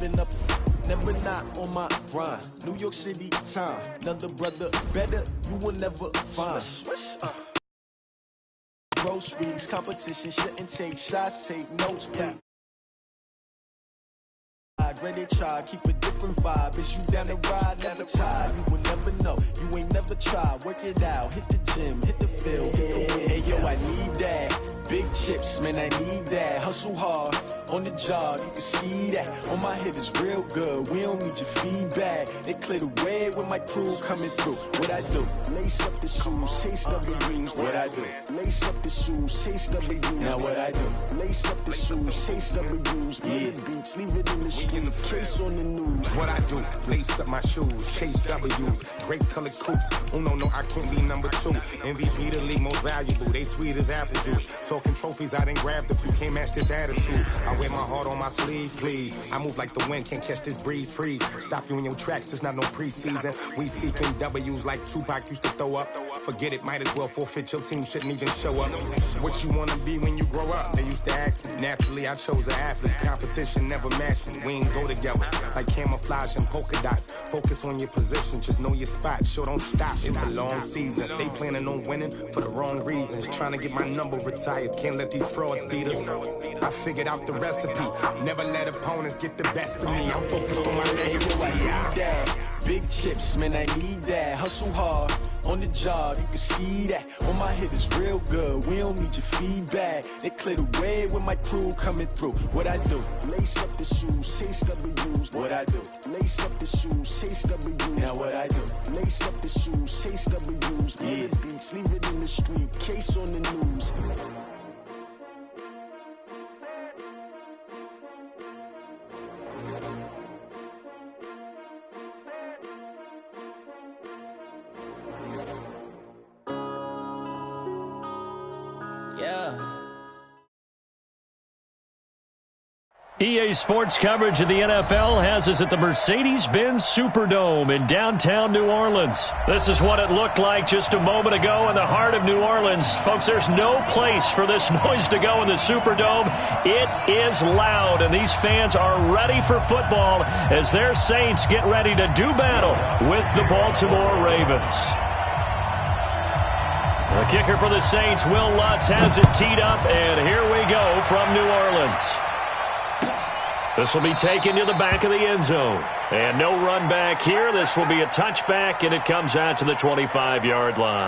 Living up, never not on my grind. New York City time, another brother better, you will never find. Groceries, competition, shouldn't take shots, take notes, please. Ready to try, keep a different vibe. Is you down the ride, never tired. You will never know, you ain't never tried. Work it out, hit the gym, hit the field, hit the wind. Hey yo, I need that. Big chips, man, I need that. Hustle hard, on the job, you can see that. On my head is real good, we don't need your feedback. They clear the way with my crew coming through. What I do? Lace up the shoes, chase W's. What I do? Lace up the shoes, chase W's. Now what I do? Lace up the shoes, chase W's. Yeah, beats, leave it in the street. Case on the news. What I do, lace up my shoes, chase W's, great colored coops. Oh no, I can't be number 2. MVP the league most valuable, they sweet as apple juice. Talking trophies, I didn't grab the few, can't match this attitude. I wear my heart on my sleeve, please. I move like the wind, can't catch this breeze, freeze. Stop you in your tracks, there's not no preseason. We seeking W's like Tupac used to throw up. Forget it, might as well forfeit, your team shouldn't even show up. What you wanna be when you grow up? They used to ask me, naturally I chose an athlete. Competition never matched me, we ain't go together like camouflage and polka dots. Focus on your position, just know your spot. Sure, don't stop, it's a long season. They planning on winning for the wrong reasons. Trying to get my number retired, can't let these frauds beat us. I figured out the recipe, never let opponents get the best of me. I'm focused on my legacy. I need that. Big chips, man, I need that. Hustle hard, on the job, you can see that. On my head is real good, we don't need your feedback. They clear the way with my crew coming through. What I do? Lace up the shoes, chase W's. What I do? Lace up the shoes, chase W's. Now what I do? Lace up the shoes, chase W's. Yeah, beats, leave it in the street, case on the news. EA Sports coverage of the NFL has us at the Mercedes-Benz Superdome in downtown New Orleans. This is what it looked like just a moment ago in the heart of New Orleans. Folks, there's no place for this noise to go in the Superdome. It is loud, and these fans are ready for football as their Saints get ready to do battle with the Baltimore Ravens. The kicker for the Saints, Will Lutz, has it teed up, and here we go from New Orleans. This will be taken to the back of the end zone. And no run back here. This will be a touchback, and it comes out to the 25-yard line.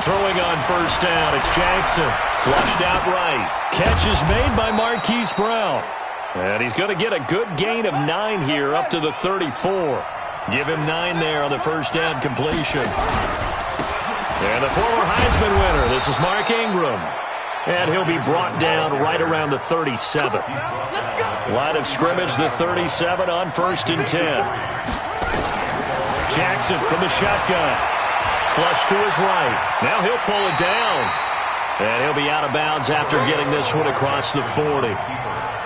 Throwing on first down, it's Jackson. Flushed out right. Catch is made by Marquise Brown. And he's going to get a good gain of 9 here up to the 34. Give him 9 there on the first down completion. And the former Heisman winner, this is Mark Ingram. And he'll be brought down right around the 37. Line of scrimmage, the 37 on first and 10. Jackson from the shotgun. Flush to his right. Now he'll pull it down. And he'll be out of bounds after getting this one across the 40.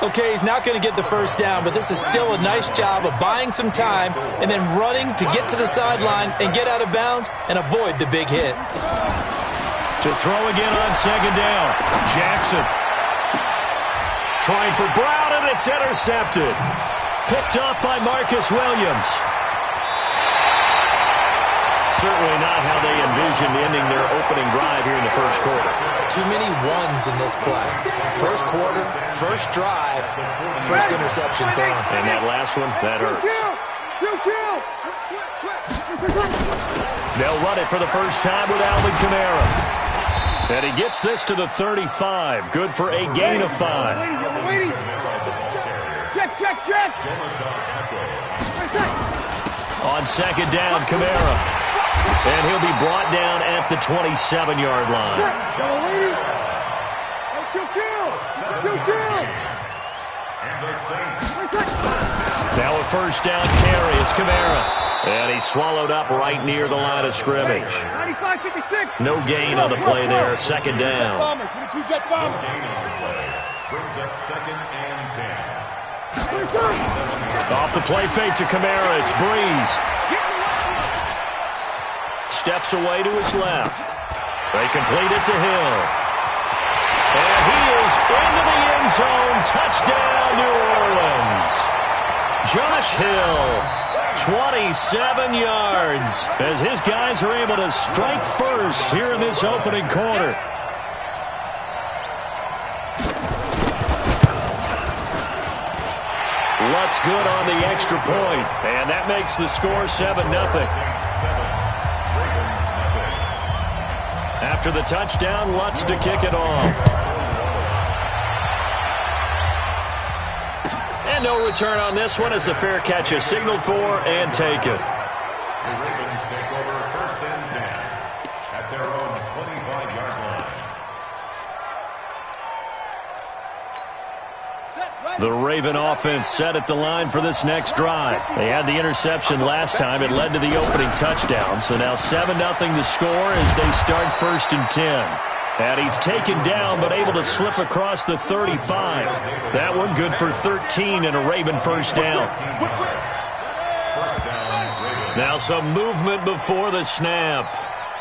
Okay, he's not going to get the first down, but this is still a nice job of buying some time and then running to get to the sideline and get out of bounds and avoid the big hit. To throw again on second down. Jackson. Trying for Brown, and it's intercepted. Picked off by Marcus Williams. Certainly not how they envisioned ending their opening drive here in the first quarter. Too many ones in this play. First quarter, first drive, first interception thrown. And that last one, that hurts. They'll run it for the first time with Alvin Kamara. And he gets this to the 35. Good for a gain of 5. Check. On second down, Kamara. And he'll be brought down at the 27-yard line. Now a first down carry. It's Kamara. And he's swallowed up right near the line of scrimmage. No gain on the play there. Second down. Off the play fake to Kamara. It's Breeze. Steps away to his left. They complete it to Hill. And he is into the end zone. Touchdown, New Orleans. Josh Hill, 27 yards, as his guys are able to strike first here in this opening quarter. Lutz good on the extra point, and that makes the score 7-0. After the touchdown, Lutz to kick it off. And no return on this one as the fair catch is signaled for and taken. The Ravens take over 1st and 10 at their own 25-yard line. The Raven offense set at the line for this next drive. They had the interception last time. It led to the opening touchdown. So now 7-0 to score as they start 1st and 10. And he's taken down but able to slip across the 35. That one good for 13 and a Raven first down. Now some movement before the snap.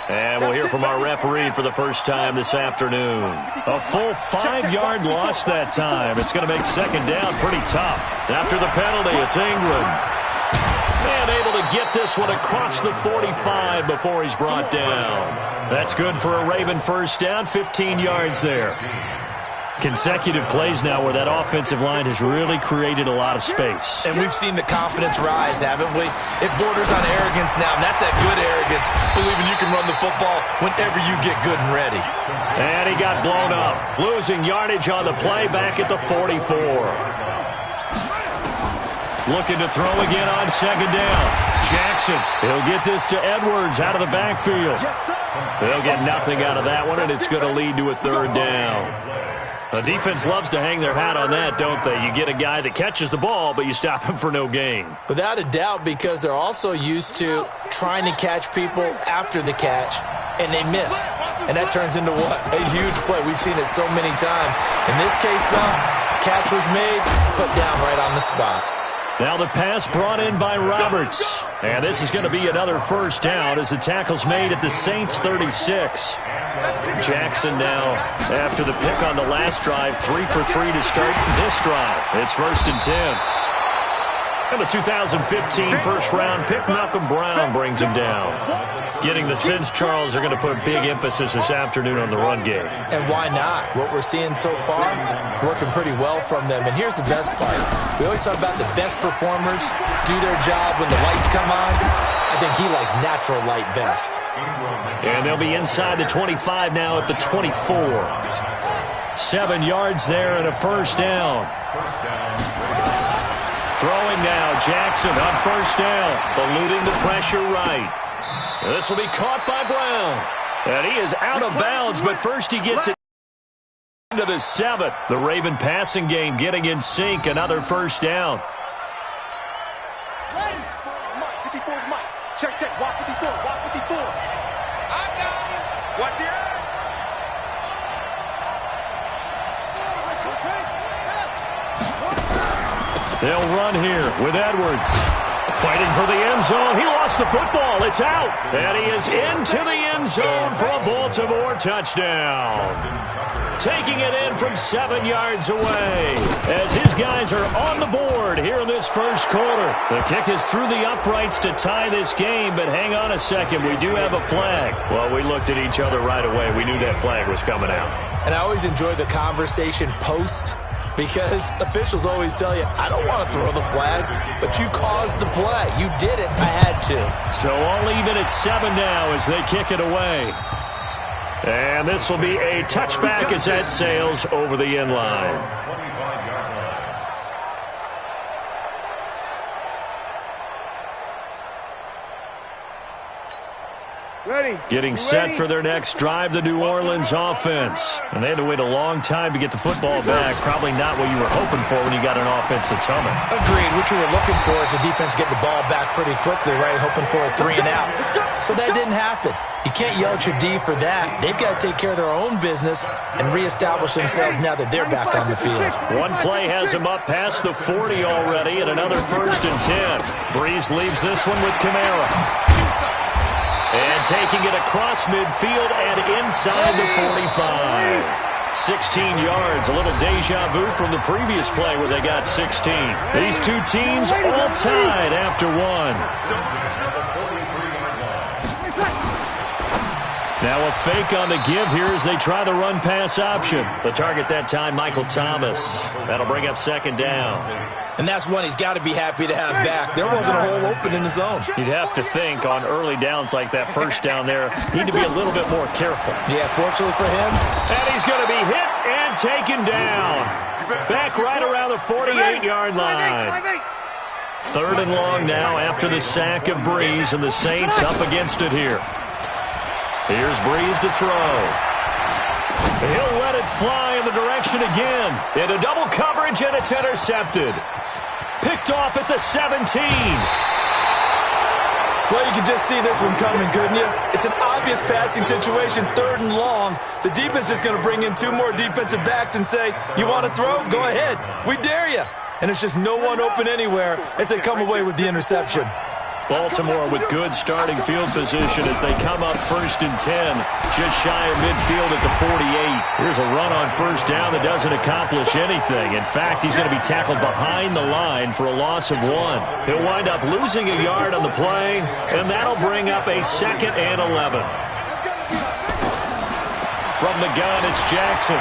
And we'll hear from our referee for the first time this afternoon. A full 5-yard loss that time. It's going to make second down pretty tough. After the penalty, it's Ingram. And able to get this one across the 45 before he's brought down. That's good for a Raven first down, 15 yards there. Consecutive plays now where that offensive line has really created a lot of space. And we've seen the confidence rise, haven't we? It borders on arrogance now, and that's that good arrogance, believing you can run the football whenever you get good and ready. And he got blown up, losing yardage on the play back at the 44. Looking to throw again on second down. Jackson, he'll get this to Edwards out of the backfield. They'll get nothing out of that one, and it's going to lead to a third down. The defense loves to hang their hat on that, don't they? You get a guy that catches the ball, but you stop him for no gain. Without a doubt, because they're also used to trying to catch people after the catch, and they miss. And that turns into what? A huge play. We've seen it so many times. In this case, though, catch was made, put down right on the spot. Now the pass brought in by Roberts. And this is going to be another first down as the tackle's made at the Saints 36. Jackson now, after the pick on the last drive, 3 for 3 to start this drive. It's 1st and 10. And the 2015 first-round pick, Malcolm Brown, brings him down. Getting the sense Charles are going to put a big emphasis this afternoon on the run game. And why not? What we're seeing so far is working pretty well from them. And here's the best part. We always talk about the best performers do their job when the lights come on. I think he likes natural light best. And they'll be inside the 25 now at the 24. 7 yards there and a first down. Throwing now, Jackson on first down, eluding the pressure right. This will be caught by Brown. And he is out of bounds, but first he gets it into the 7th. The Raven passing game getting in sync, another first down. Check, check, walk 54, walk 54. I got it. Watch the eye. They'll run here with Edwards. Fighting for the end zone. He lost the football. It's out. And he is into the end zone for a Baltimore touchdown. Taking it in from 7 yards away as his guys are on the board here in this first quarter. The kick is through the uprights to tie this game, but hang on a second. We do have a flag. Well, we looked at each other right away. We knew that flag was coming out. And I always enjoy the conversation post, because officials always tell you, I don't want to throw the flag, but you caused the play. You did it. I had to. So all even at 7 now as they kick it away. And this will be a touchback as that sails over the end line. Getting set for their next drive, the New Orleans offense. And they had to wait a long time to get the football back. Probably not what you were hoping for when you got an offense that's humming. Agreed. What you were looking for is the defense getting the ball back pretty quickly, right? Hoping for a 3 and out. So that didn't happen. You can't yell at your D for that. They've got to take care of their own business and reestablish themselves now that they're back on the field. One play has them up past the 40 already, and another 1st and 10. Breeze leaves this one with Kamara. And taking it across midfield and inside the 45. 16 yards, a little deja vu from the previous play where they got 16. These two teams all tied after one. Now a fake on the give here as they try the run-pass option. The target that time, Michael Thomas. That'll bring up 2nd down. And that's one he's got to be happy to have back. There wasn't a hole open in the zone. You'd have to think on early downs like that 1st down there, need to be a little bit more careful. Yeah, fortunately for him. And he's going to be hit and taken down. Back right around the 48-yard line. 3rd and long now after the sack of Breeze, and the Saints up against it here. Here's Breeze to throw. He'll let it fly in the direction again. Into double coverage, and it's intercepted. Picked off at the 17. Well, you can just see this one coming, couldn't you? It's an obvious passing situation, 3rd and long. The defense is going to bring in 2 more defensive backs and say, you want to throw? Go ahead. We dare you. And there's just no one open anywhere as they come away with the interception. Baltimore with good starting field position as they come up 1st and 10. Just shy of midfield at the 48. Here's a run on 1st down that doesn't accomplish anything. In fact, he's going to be tackled behind the line for a loss of 1. He'll wind up losing a yard on the play, and that'll bring up a 2nd and 11. From the gun, it's Jackson.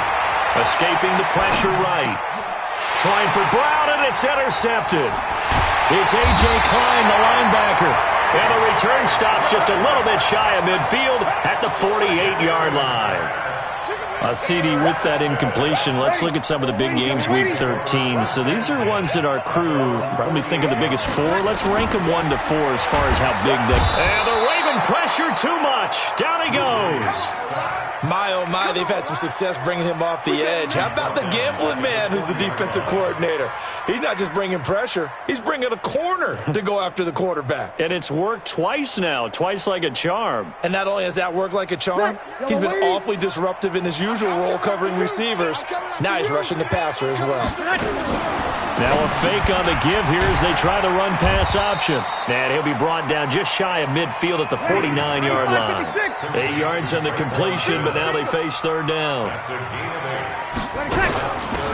Escaping the pressure right. Trying for Brown, and it's intercepted. It's A.J. Klein, the linebacker. And the return stops just a little bit shy of midfield at the 48-yard line. CD, with that incompletion, let's look at some of the big games week 13. So these are ones that our crew probably think of the biggest 4. Let's rank them 1 to 4 as far as how big they... And the Raven pressure too much. Down he goes. My, oh my, they've had some success bringing him off the edge. How about the gambling man who's the defensive coordinator? He's not just bringing pressure. He's bringing a corner to go after the quarterback. And it's worked twice now, twice like a charm. And not only has that worked like a charm, he's been awfully disruptive in his usual role covering receivers. Now he's rushing the passer as well. Now a fake on the give here as they try the run-pass option. And he'll be brought down just shy of midfield at the 49-yard line. 8 yards on the completion, but now they face 3rd down.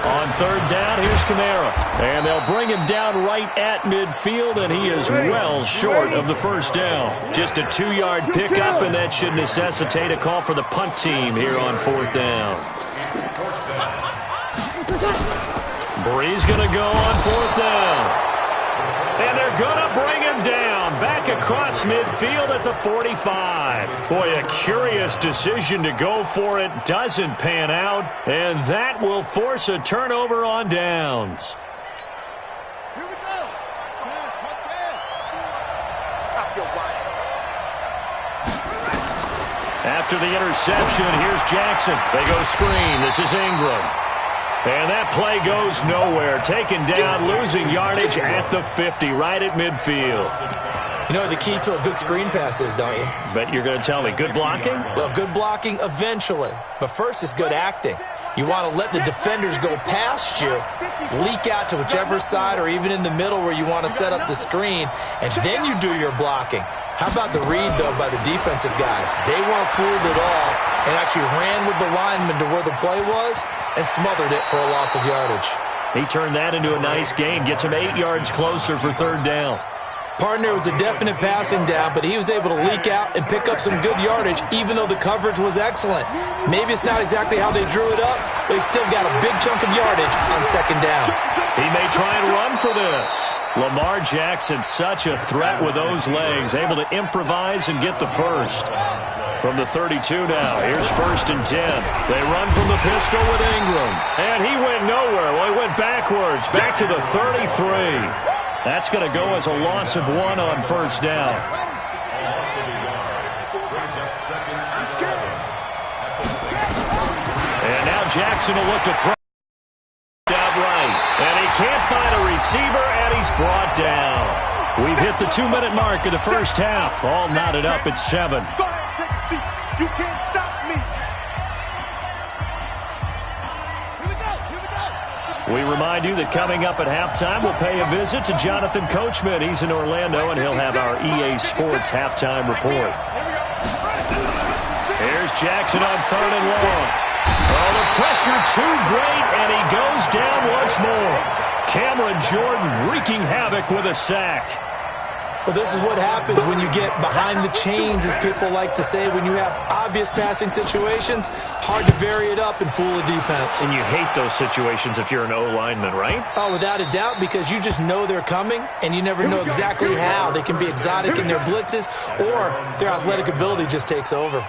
On 3rd down, here's Kamara. And they'll bring him down right at midfield, and he is well short of the 1st down. Just a 2-yard pickup, and that should necessitate a call for the punt team here on 4th down. Breeze going to go on 4th down. And they're going to bring him down back across midfield at the 45. Boy, a curious decision to go for it. Doesn't pan out. And that will force a turnover on downs. Here we go. Stop your whining. After the interception, here's Jackson. They go screen. This is Ingram. And that play goes nowhere. Taken down, losing yardage at the 50, right at midfield. You know what the key to a good screen pass is, don't you? But you're going to tell me, good blocking? Well, good blocking eventually. But first is good acting. You want to let the defenders go past you, leak out to whichever side or even in the middle where you want to set up the screen, and then you do your blocking. How about the read, though, by the defensive guys? They weren't fooled at all and actually ran with the lineman to where the play was and smothered it for a loss of yardage. He turned that into a nice gain, gets him 8 yards closer for 3rd down. Partner was a definite passing down, but he was able to leak out and pick up some good yardage, even though the coverage was excellent. Maybe it's not exactly how they drew it up, but he still got a big chunk of yardage on 2nd down. He may try and run for this. Lamar Jackson, such a threat with those legs, able to improvise and get the first. From the 32 now, here's 1st and 10. They run from the pistol with Ingram. And he went nowhere. Well, he went backwards, back to the 33. That's going to go as a loss of 1 on 1st down. And now Jackson will look to throw down right. And he can't find a receiver, and he's brought down. We've hit the 2-minute mark of the first half. All knotted up at 7. Go ahead, take a seat. You can't stop me. We remind you that coming up at halftime, we'll pay a visit to Jonathan Coachman. He's in Orlando, and he'll have our EA Sports halftime report. Here's Jackson on 3rd and long. Oh, the pressure too great, and he goes down once more. Cameron Jordan wreaking havoc with a sack. Well, this is what happens when you get behind the chains, as people like to say. When you have obvious passing situations, hard to vary it up and fool a defense. And you hate those situations if you're an O-lineman, right? Oh, without a doubt, because you just know they're coming, and you never know exactly how. They can be exotic in their blitzes, or their athletic ability just takes over.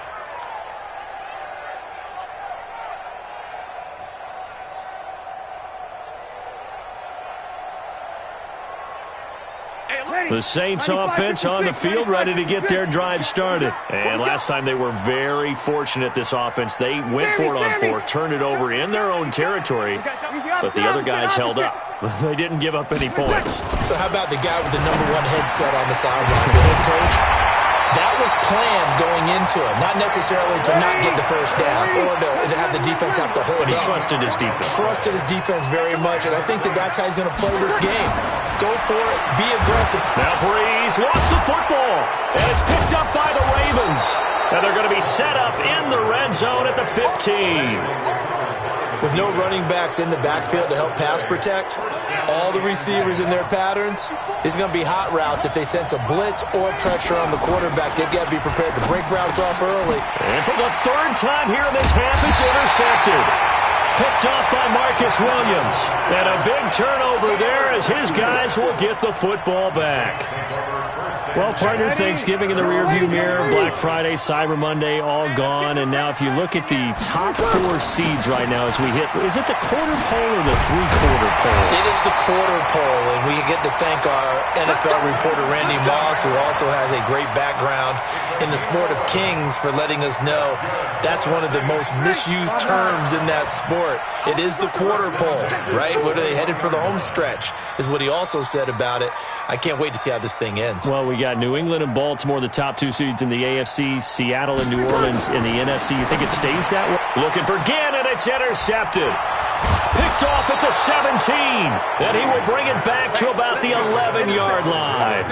The Saints offense on the field, ready to get their drive started. And last time they were very fortunate, this offense. They went for it on 4th, turned it over in their own territory, but the other guys held up. They didn't give up any points. So how about the guy with the #1 headset on the sidelines, the head coach? That was planned going into it, not necessarily to not get the first down or to have the defense have to hold But he up. trusted his defense. Trusted his defense very much, and I think that's how he's going to play this game. Go for it. Be aggressive. Now Breeze lost the football, and it's picked up by the Ravens. And they're going to be set up in the red zone at the 15. With no running backs in the backfield to help pass protect, all the receivers in their patterns, it's going to be hot routes if they sense a blitz or pressure on the quarterback. They've got to be prepared to break routes off early. And for the 3rd time here in this half, it's intercepted. Picked off by Marcus Williams. And a big turnover there as his guys will get the football back. Well, partner, Thanksgiving in the rearview mirror, Black Friday, Cyber Monday, all gone. And now if you look at the top 4 seeds right now as we hit, is it the quarter pole or the 3/4 pole? It is the quarter pole, and we get to thank our NFL reporter, Randy Moss, who also has a great background in the sport of kings, for letting us know that's one of the most misused terms in that sport. It is the quarter pole, right? What are they headed for the home stretch, is what he also said about it. I can't wait to see how this thing ends. Well, we got New England and Baltimore, the top 2 seeds in the AFC, Seattle and New Orleans in the NFC. You think it stays that way? Looking for Gannon, it's intercepted. Picked off at the 17, and he will bring it back to about the 11-yard line.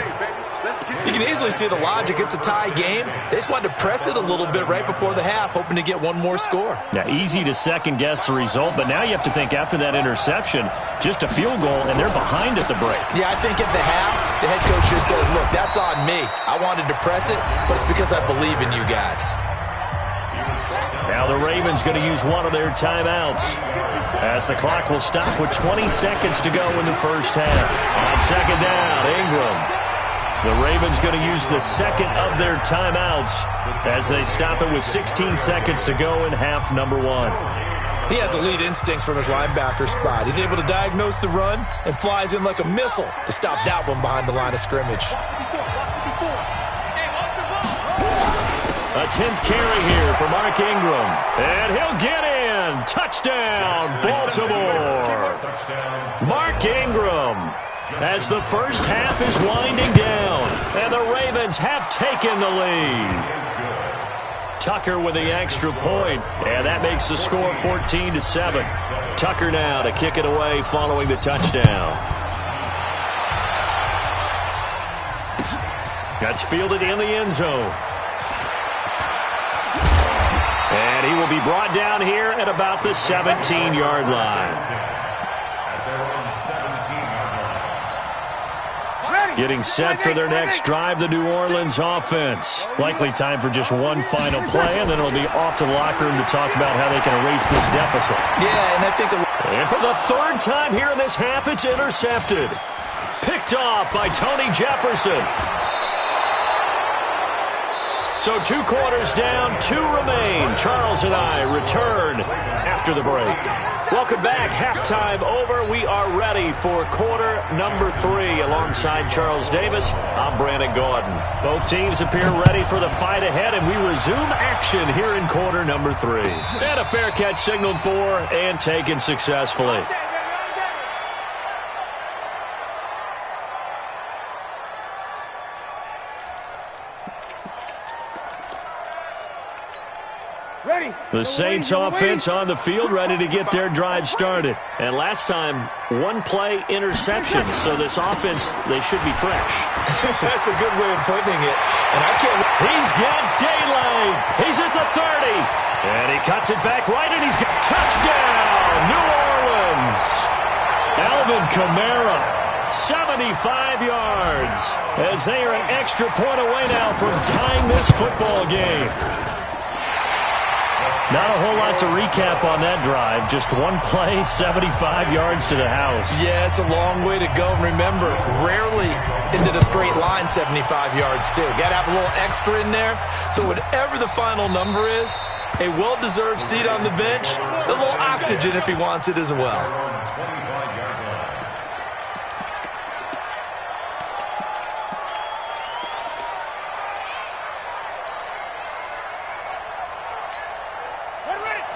You can easily see the logic. It's a tie game. They just wanted to press it a little bit right before the half, hoping to get one more score. Now, easy to second-guess the result, but now you have to think after that interception, just a field goal, and they're behind at the break. Yeah, I think at the half, the head coach just says, look, that's on me. I wanted to press it, but it's because I believe in you guys. Now the Ravens going to use one of their timeouts as the clock will stop with 20 seconds to go in the first half. On 2nd down, Ingram. The Ravens going to use the second of their timeouts as they stop it with 16 seconds to go in half number 1. He has elite instincts from his linebacker spot. He's able to diagnose the run and flies in like a missile to stop that one behind the line of scrimmage. A 10th carry here for Mark Ingram. And he'll get in. Touchdown, Baltimore. Mark Ingram, as the first half is winding down, and the Ravens have taken the lead. Tucker with the extra point, and that makes the score 14-7. Tucker now to kick it away following the touchdown. That's fielded in the end zone. And he will be brought down here at about the 17-yard line. Getting set for their next drive, the New Orleans offense. Likely time for just one final play, and then it'll be off to the locker room to talk about how they can erase this deficit. Yeah, and I think... And for the 3rd time here in this half, it's intercepted. Picked off by Tony Jefferson. So 2 quarters down, 2 remain. Charles and I return after the break. Welcome back. Halftime over. We are ready for quarter number 3. Alongside Charles Davis, I'm Brandon Gaudin. Both teams appear ready for the fight ahead, and we resume action here in quarter number 3. And a fair catch signaled for and taken successfully. The Saints offense on the field, ready to get their drive started. And last time, 1-play interception. So this offense, they should be fresh. That's a good way of putting it. And I can't. He's got daylight. He's at the 30. And he cuts it back right, and he's got touchdown, New Orleans. Alvin Kamara, 75 yards, as they are an extra point away now from tying this football game. Not a whole lot to recap on that drive. Just 1 play, 75 yards to the house. Yeah, it's a long way to go. Remember, rarely is it a straight line 75 yards, too. Got to have a little extra in there. So whatever the final number is, a well-deserved seat on the bench, a little oxygen if he wants it as well.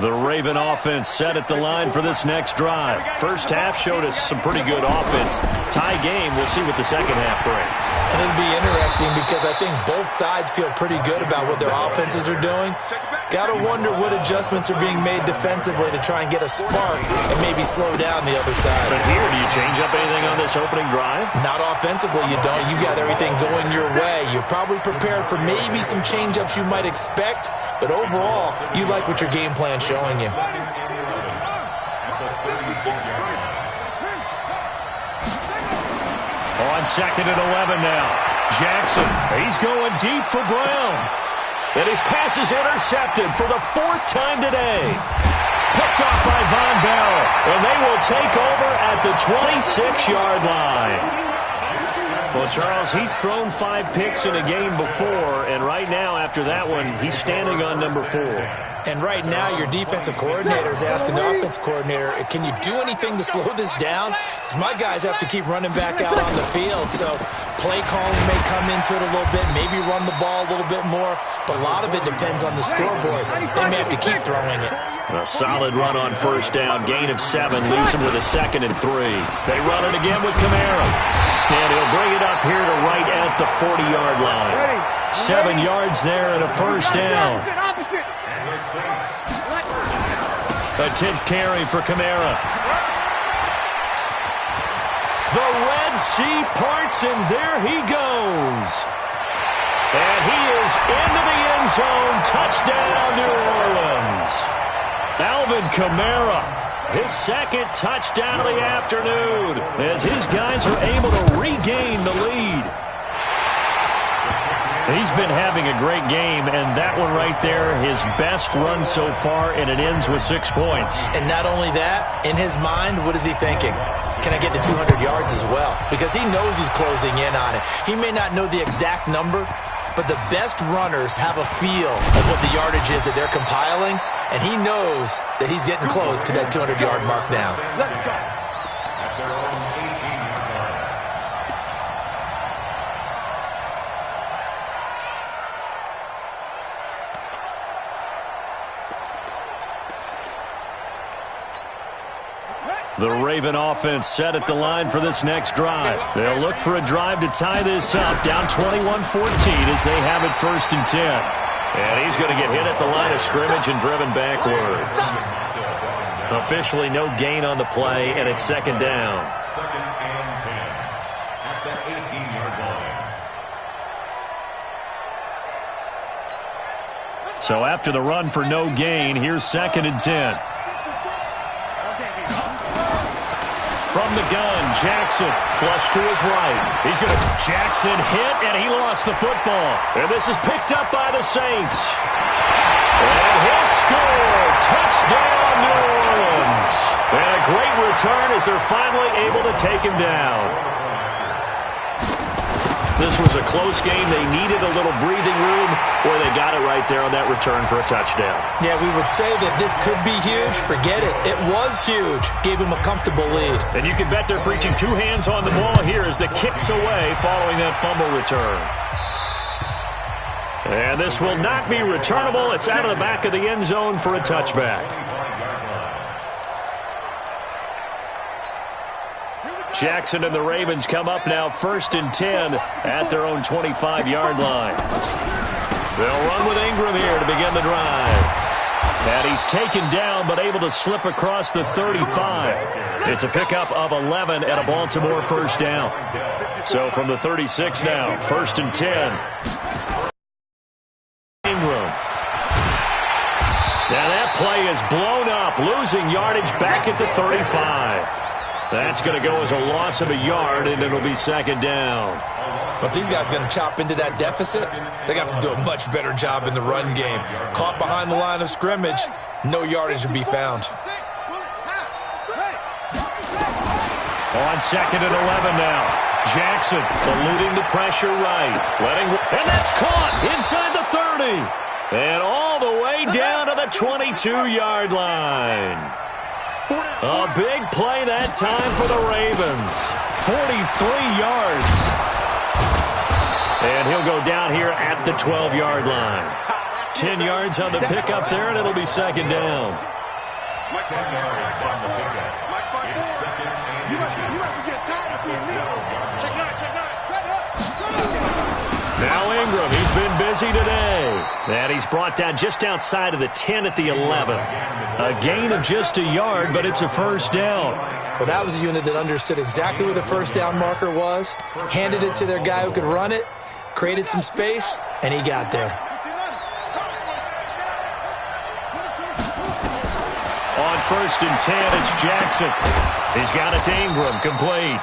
The Raven offense set at the line for this next drive. First half showed us some pretty good offense. Tie game, we'll see what the second half brings. And it'll be interesting because I think both sides feel pretty good about what their offenses are doing. Got to wonder what adjustments are being made defensively to try and get a spark and maybe slow down the other side. But here, do you change up anything on this opening drive? Not offensively, you don't. You got everything going your way. You've probably prepared for maybe some change-ups you might expect, but overall, you like what your game plan showing you. On 2nd and 11 now. Jackson, he's going deep for Brown. And his pass is intercepted for the 4th time today. Picked off by Von Bell. And they will take over at the 26-yard line. Well, Charles, he's thrown 5 picks in a game before, and right now, after that one, he's standing on number 4. And right now, your defensive coordinator is asking the offense coordinator, can you do anything to slow this down? Because my guys have to keep running back out on the field. So play calling may come into it a little bit, maybe run the ball a little bit more. But a lot of it depends on the scoreboard. They may have to keep throwing it. A solid run on first down. Gain of 7 leaves him with a 2nd and 3. They run it again with Kamara. And he'll bring it up here to right at the 40-yard line. 7 yards there and a first down. A 10th carry for Kamara. The Red Sea parts, and there he goes. And he is into the end zone. Touchdown, New Orleans. Alvin Kamara, his 2nd touchdown of the afternoon, as his guys are able to regain the lead. He's been having a great game, and that one right there, his best run so far, and it ends with 6 points. And not only that, in his mind, what is he thinking? Can I get to 200 yards as well? Because he knows he's closing in on it. He may not know the exact number, but the best runners have a feel of what the yardage is that they're compiling, and he knows that he's getting close to that 200-yard mark now. Let's go. The Raven offense set at the line for this next drive. They'll look for a drive to tie this up, down 21-14 as they have it 1st and 10. And he's going to get hit at the line of scrimmage and driven backwards. Officially no gain on the play, and it's 2nd down. 2nd and 10 at the 18-yard line. So after the run for no gain, here's 2nd and 10. From the gun, Jackson, flush to his right. He's going to Jackson hit, and he lost the football. And this is picked up by the Saints. And he'll score. Touchdown, New Orleans. And a great return as they're finally able to take him down. This was a close game. They needed a little breathing room, or they got it right there on that return for a touchdown. Yeah, we would say that this could be huge. Forget it. It was huge. Gave him a comfortable lead. And you can bet they're preaching two hands on the ball here as the kick's away following that fumble return. And this will not be returnable. It's out of the back of the end zone for a touchback. Jackson and the Ravens come up now 1st and 10 at their own 25-yard line. They'll run with Ingram here to begin the drive. And he's taken down but able to slip across the 35. It's a pickup of 11 and a Baltimore first down. So from the 36 now, 1st and 10. Ingram. Now that play is blown up, losing yardage back at the 35. That's going to go as a loss of a yard, and it'll be 2nd down. But these guys going to chop into that deficit? They got to do a much better job in the run game. Caught behind the line of scrimmage, no yardage to be found. On 2nd and 11 now. Jackson eluding the pressure right. And that's caught inside the 30. And all the way down to the 22-yard line. A big play that time for the Ravens. 43 yards. And he'll go down here at the 12-yard line. 10 yards on the pickup there, and it'll be 2nd down. 10 yards on the pickup. It's 2nd and you must get tired of seeing me. Check nine. Now Ingram, he's been busy today. And he's brought down just outside of the 10 at the 11. A gain of just a yard, but it's a first down. Well, that was a unit that understood exactly where the first down marker was, handed it to their guy who could run it, created some space, and he got there. On 1st and 10, it's Jackson. He's got it to Ingram, complete.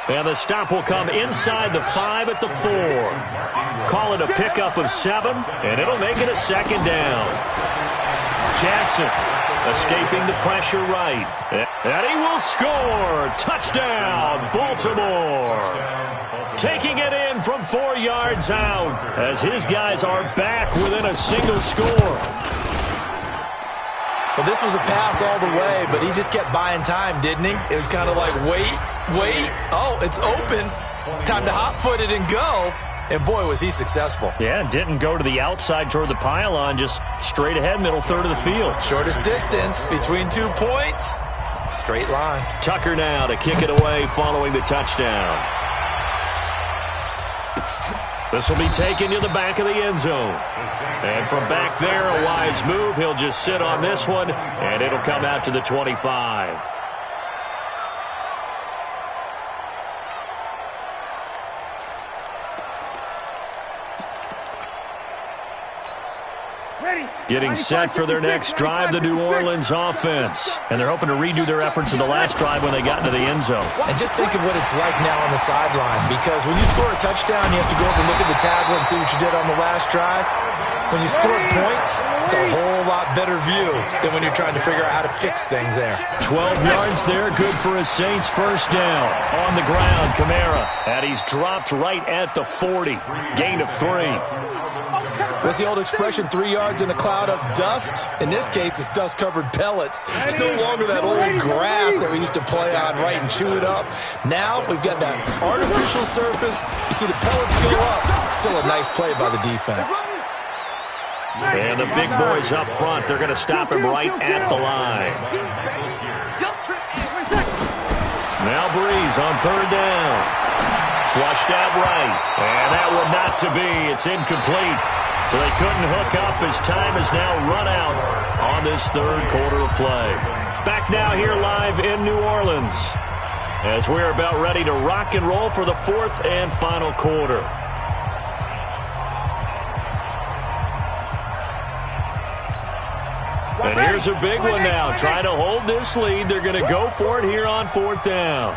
And the stop will come inside the 5 at the 4. Call it a pickup of 7, and it'll make it a 2nd down. Jackson escaping the pressure right. And he will score. Touchdown, Baltimore. Taking it in from 4 yards out as his guys are back within a single score. Well, this was a pass all the way, but he just kept buying time, didn't he? It was kind of like, wait. Oh, it's open. Time to hot-foot it and go. And, boy, was he successful. Yeah, didn't go to the outside toward the pylon, just straight ahead, middle third of the field. Shortest distance between 2 points. Straight line. Tucker now to kick it away following the touchdown. This will be taken to the back of the end zone. And from back there, a wise move. He'll just sit on this one, and it'll come out to the 25. Getting set for their next drive, the New Orleans offense. And they're hoping to redo their efforts in the last drive when they got into the end zone. And just think of what it's like now on the sideline, because when you score a touchdown, you have to go over and look at the tablet and see what you did on the last drive. When you score points, it's a whole lot better view than when you're trying to figure out how to fix things there. 12 yards there, good for a Saints first down. On the ground, Kamara. And he's dropped right at the 40. Gain of 3. What's the old expression, 3 yards in a cloud of dust? In this case, it's dust-covered pellets. It's no longer that old grass that we used to play on, right, and chew it up. Now we've got that artificial surface. You see the pellets go up. Still a nice play by the defense. And the big boys up front, they're going to stop him right at the line. Now Breeze on 3rd down. Flushed out right. And that one not to be. It's incomplete. So they couldn't hook up as time has now run out on this 3rd quarter of play. Back now here live in New Orleans as we're about ready to rock and roll for the 4th and final quarter. And here's a big one now. Trying to hold this lead. They're going to go for it here on 4th down.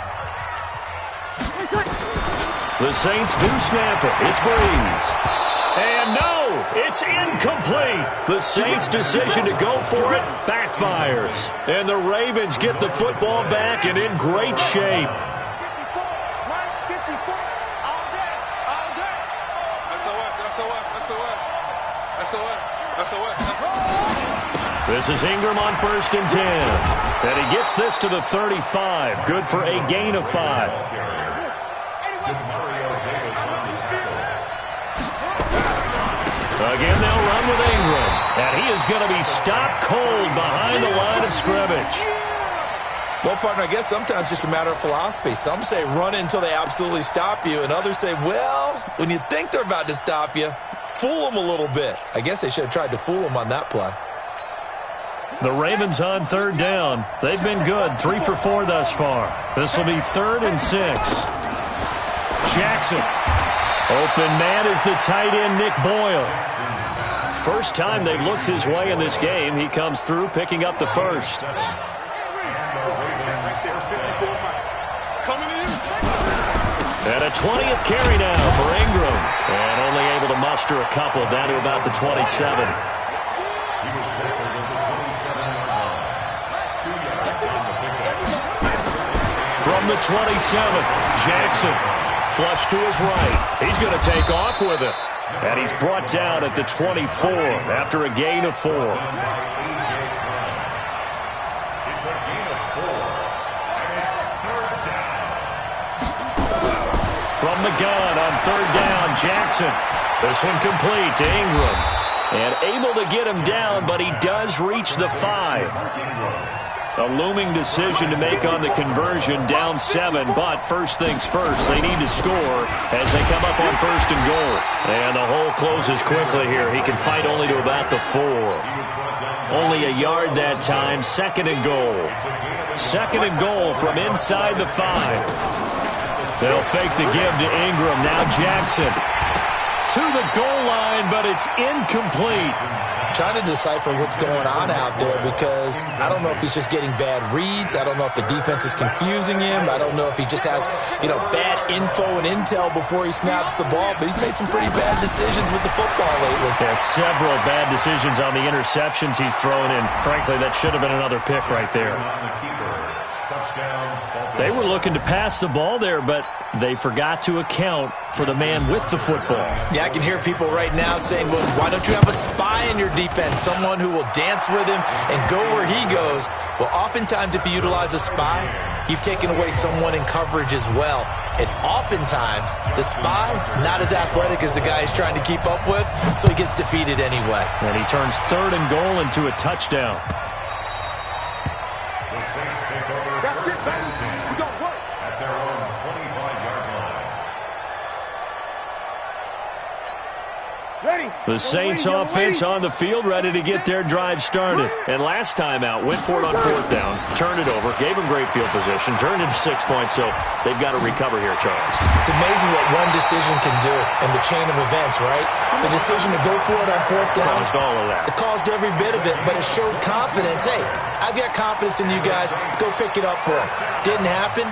The Saints do snap it. It's Breeze. And no, it's incomplete. The Saints' decision to go for it backfires. And the Ravens get the football back and in great shape. This is Ingram on 1st and 10. And he gets this to the 35. Good for a gain of 5. Again, they'll run with Ingram. And he is going to be stopped cold behind the line of scrimmage. Well, partner, I guess sometimes it's just a matter of philosophy. Some say run until they absolutely stop you, and others say, well, when you think they're about to stop you, fool them a little bit. I guess they should have tried to fool them on that play. The Ravens on 3rd down. They've been good, 3 for 4 thus far. This will be 3rd and 6. Jackson. Open man is the tight end, Nick Boyle. First time they've looked his way in this game. He comes through, picking up the first. And a 20th carry now for Ingram. And only able to muster a couple down to about the 27. From the 27, Jackson. Flush to his right. He's going to take off with it. And he's brought down at the 24 after a gain of 4. From the gun on 3rd down, Jackson. This one complete to Ingram. And able to get him down, but he does reach the 5. A looming decision to make on the conversion, down 7, but first things first, they need to score as they come up on 1st and goal. And the hole closes quickly here. He can fight only to about the 4. Only a yard that time, 2nd and goal. 2nd and goal from inside the 5. They'll fake the give to Ingram. Now Jackson to the goal line, but it's incomplete. Trying to decipher what's going on out there because I don't know if he's just getting bad reads. I don't know if the defense is confusing him. I don't know if he just has, bad info and intel before he snaps the ball. But he's made some pretty bad decisions with the football lately. Yeah, several bad decisions on the interceptions he's thrown in. Frankly, that should have been another pick right there. They were looking to pass the ball there, but they forgot to account for the man with the football. Yeah, I can hear people right now saying, well, why don't you have a spy in your defense, someone who will dance with him and go where he goes? Well, oftentimes if you utilize a spy, you've taken away someone in coverage as well. And oftentimes, the spy, not as athletic as the guy he's trying to keep up with, so he gets defeated anyway. And he turns 3rd and goal into a touchdown. The Saints offense on the field, ready to get their drive started. And last time out, went for it on 4th down, turned it over, gave them great field position, turned it 6 points, so they've got to recover here, Charles. It's amazing what one decision can do in the chain of events, right? The decision to go for it on 4th down. Caused all of that. It caused every bit of it, but it showed confidence. Hey, I've got confidence in you guys. Go pick it up for them. Didn't happen.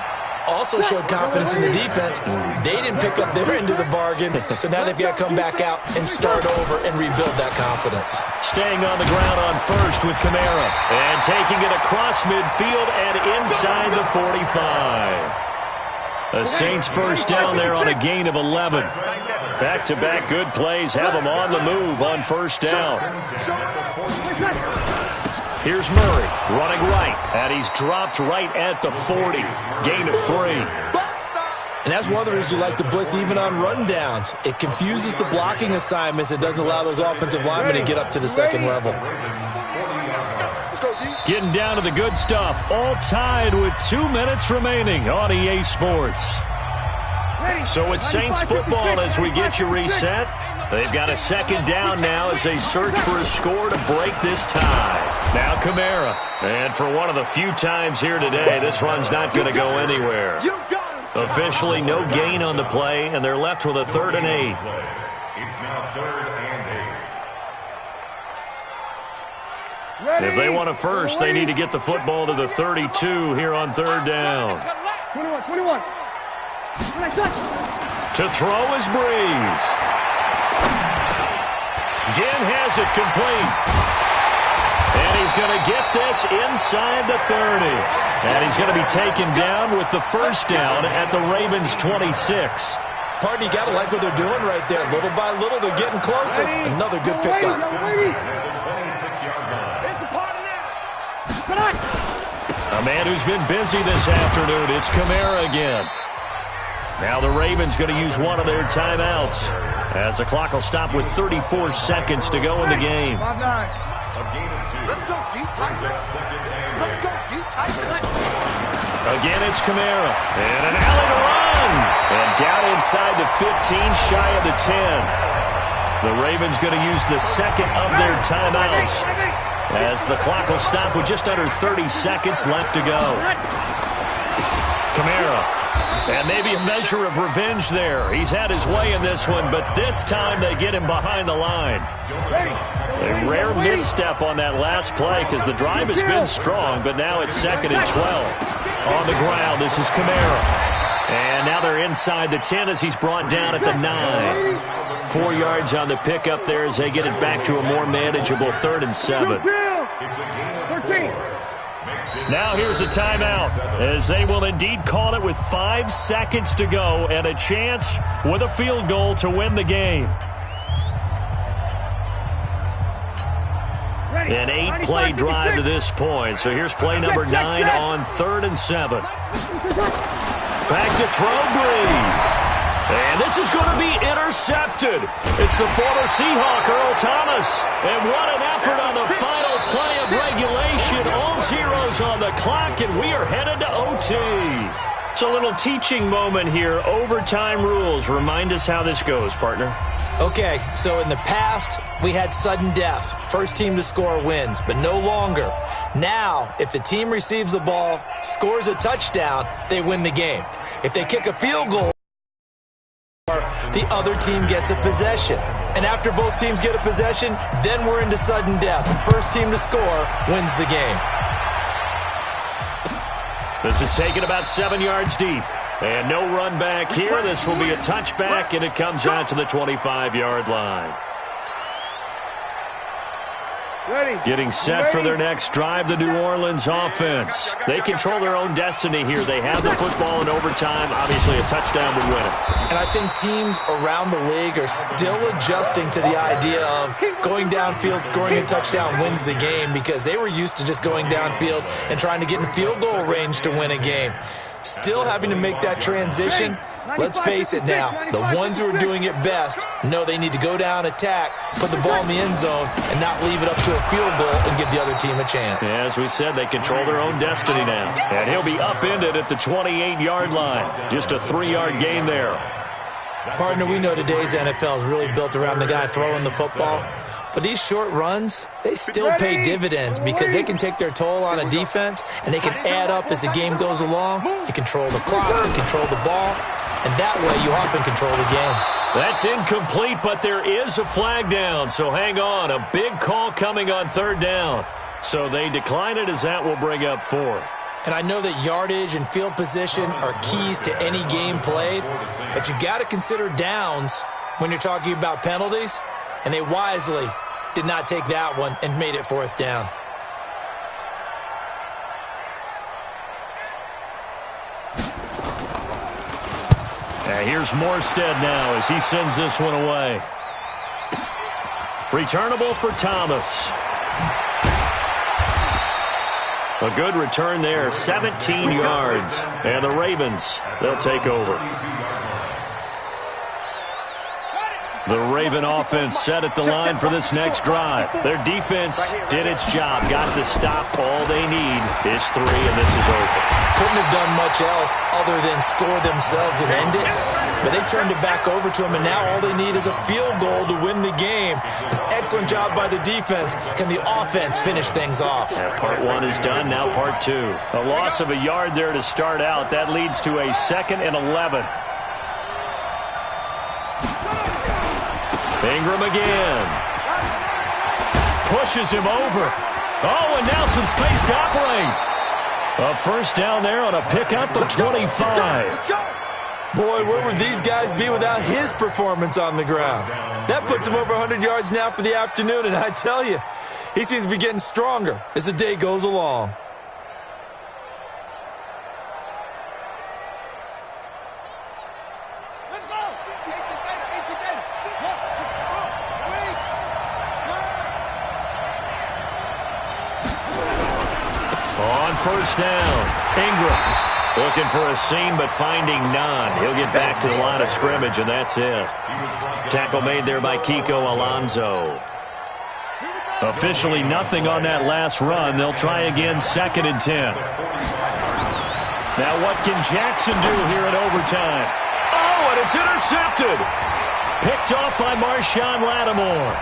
Also showed confidence in the defense. They didn't pick up their end of the bargain, so now they've got to come back out and start over and rebuild that confidence. Staying on the ground on 1st with Kamara, and taking it across midfield and inside the 45. The Saints first down there on a gain of 11. Back-to-back good plays have them on the move on 1st down. Here's Murray running right, and he's dropped right at the 40. Gain of 3. And that's one of the reasons you like to blitz even on rundowns. It confuses the blocking assignments. It doesn't allow those offensive linemen to get up to the 2nd level. Getting down to the good stuff. All tied with 2 minutes remaining on EA Sports. So it's Saints football as we get you reset. They've got a 2nd down now as they search for a score to break this tie. Now Kamara. And for one of the few times here today, this run's not going to go anywhere. Officially no gain on the play, and they're left with a 3rd and 8. It's now 3rd and 8. If they want a first, they need to get the football to the 32 here on 3rd down. 21. To throw is Breeze. Again has it complete. And he's going to get this inside the 30. And he's going to be taken down with the first down at the Ravens' 26. Partner, you got to like what they're doing right there. Little by little, they're getting closer. Another good pickup. A man who's been busy this afternoon, it's Kamara again. Now the Ravens going to use one of their timeouts as the clock will stop with 34 seconds to go in the game. Let's go deep tight. Let's go deep tight. Again, it's Kamara. And an alley to run. And down inside the 15, shy of the 10. The Ravens going to use the second of their timeouts as the clock will stop with just under 30 seconds left to go. Kamara. And maybe a measure of revenge there. He's had his way in this one, but this time they get him behind the line. A rare misstep on that last play because the drive has been strong, but now it's 2nd and 12. On the ground, this is Kamara. And now they're inside the 10 as he's brought down at the 9. 4 yards on the pickup there as they get it back to a more manageable 3rd and 7. Now here's a timeout as they will indeed call it with 5 seconds to go and a chance with a field goal to win the game. An 8-play drive to this point. So here's play number 9 on 3rd and 7. Back to throw, Breeze. And this is going to be intercepted. It's the former Seahawk, Earl Thomas. And what an effort on the final play of regulation. All zeros on the clock, and we are headed to OT. It's a little teaching moment here. Overtime rules. Remind us how this goes, partner. Okay, so in the past, we had sudden death. First team to score wins, but no longer. Now, if the team receives the ball, scores a touchdown, they win the game. If they kick a field goal, the other team gets a possession. And after both teams get a possession, then we're into sudden death. First team to score wins the game. This is taken about 7 yards deep. And no run back here. This will be a touchback, and it comes out to the 25-yard line. Getting set for their next drive, the New Orleans offense. They control their own destiny here. They have the football in overtime. Obviously, a touchdown would win it. And I think teams around the league are still adjusting to the idea of going downfield, scoring a touchdown wins the game because they were used to just going downfield and trying to get in field goal range to win a game. Still having to make that transition. Let's face it now, the ones who are doing it best know they need to go down, attack, put the ball in the end zone, and not leave it up to a field goal and give the other team a chance. Yeah, as we said, they control their own destiny now. And he'll be upended at the 28-yard line. Just a 3-yard gain there. Partner, we know today's NFL is really built around the guy throwing the football. But these short runs, they still pay dividends because they can take their toll on a defense and they can add up as the game goes along. You control the clock, you control the ball, and that way you often control the game. That's incomplete, but there is a flag down, so hang on. A big call coming on 3rd down. So they decline it as that will bring up 4th. And I know that yardage and field position are keys to any game played, but you've got to consider downs when you're talking about penalties, and they wisely did not take that one and made it 4th down. Here's Morstead now as he sends this one away. Returnable for Thomas. A good return there, 17 yards. And the Ravens, they'll take over. The Raven offense set at the line for this next drive. Their defense did its job, got the stop. All they need is 3, and this is over. Couldn't have done much else other than score themselves and end it. But they turned it back over to them, and now all they need is a field goal to win the game. An excellent job by the defense. Can the offense finish things off? Yeah, part 1 is done, now part 2. A loss of a yard there to start out. That leads to a 2nd and 11. Ingram again. Pushes him over. Oh, and now some space to operate. A first down there on a pickup of 25. Boy, where would these guys be without his performance on the ground? That puts him over 100 yards now for the afternoon, and I tell you, he seems to be getting stronger as the day goes along. Let's go. On first down, Ingram looking for a seam but finding none. He'll get back to the line of scrimmage, and that's it. Tackle made there by Kiko Alonso. Officially nothing on that last run. They'll try again, 2nd and 10. Now what can Jackson do here in overtime? Oh, and it's intercepted. Picked off by Marshawn Lattimore.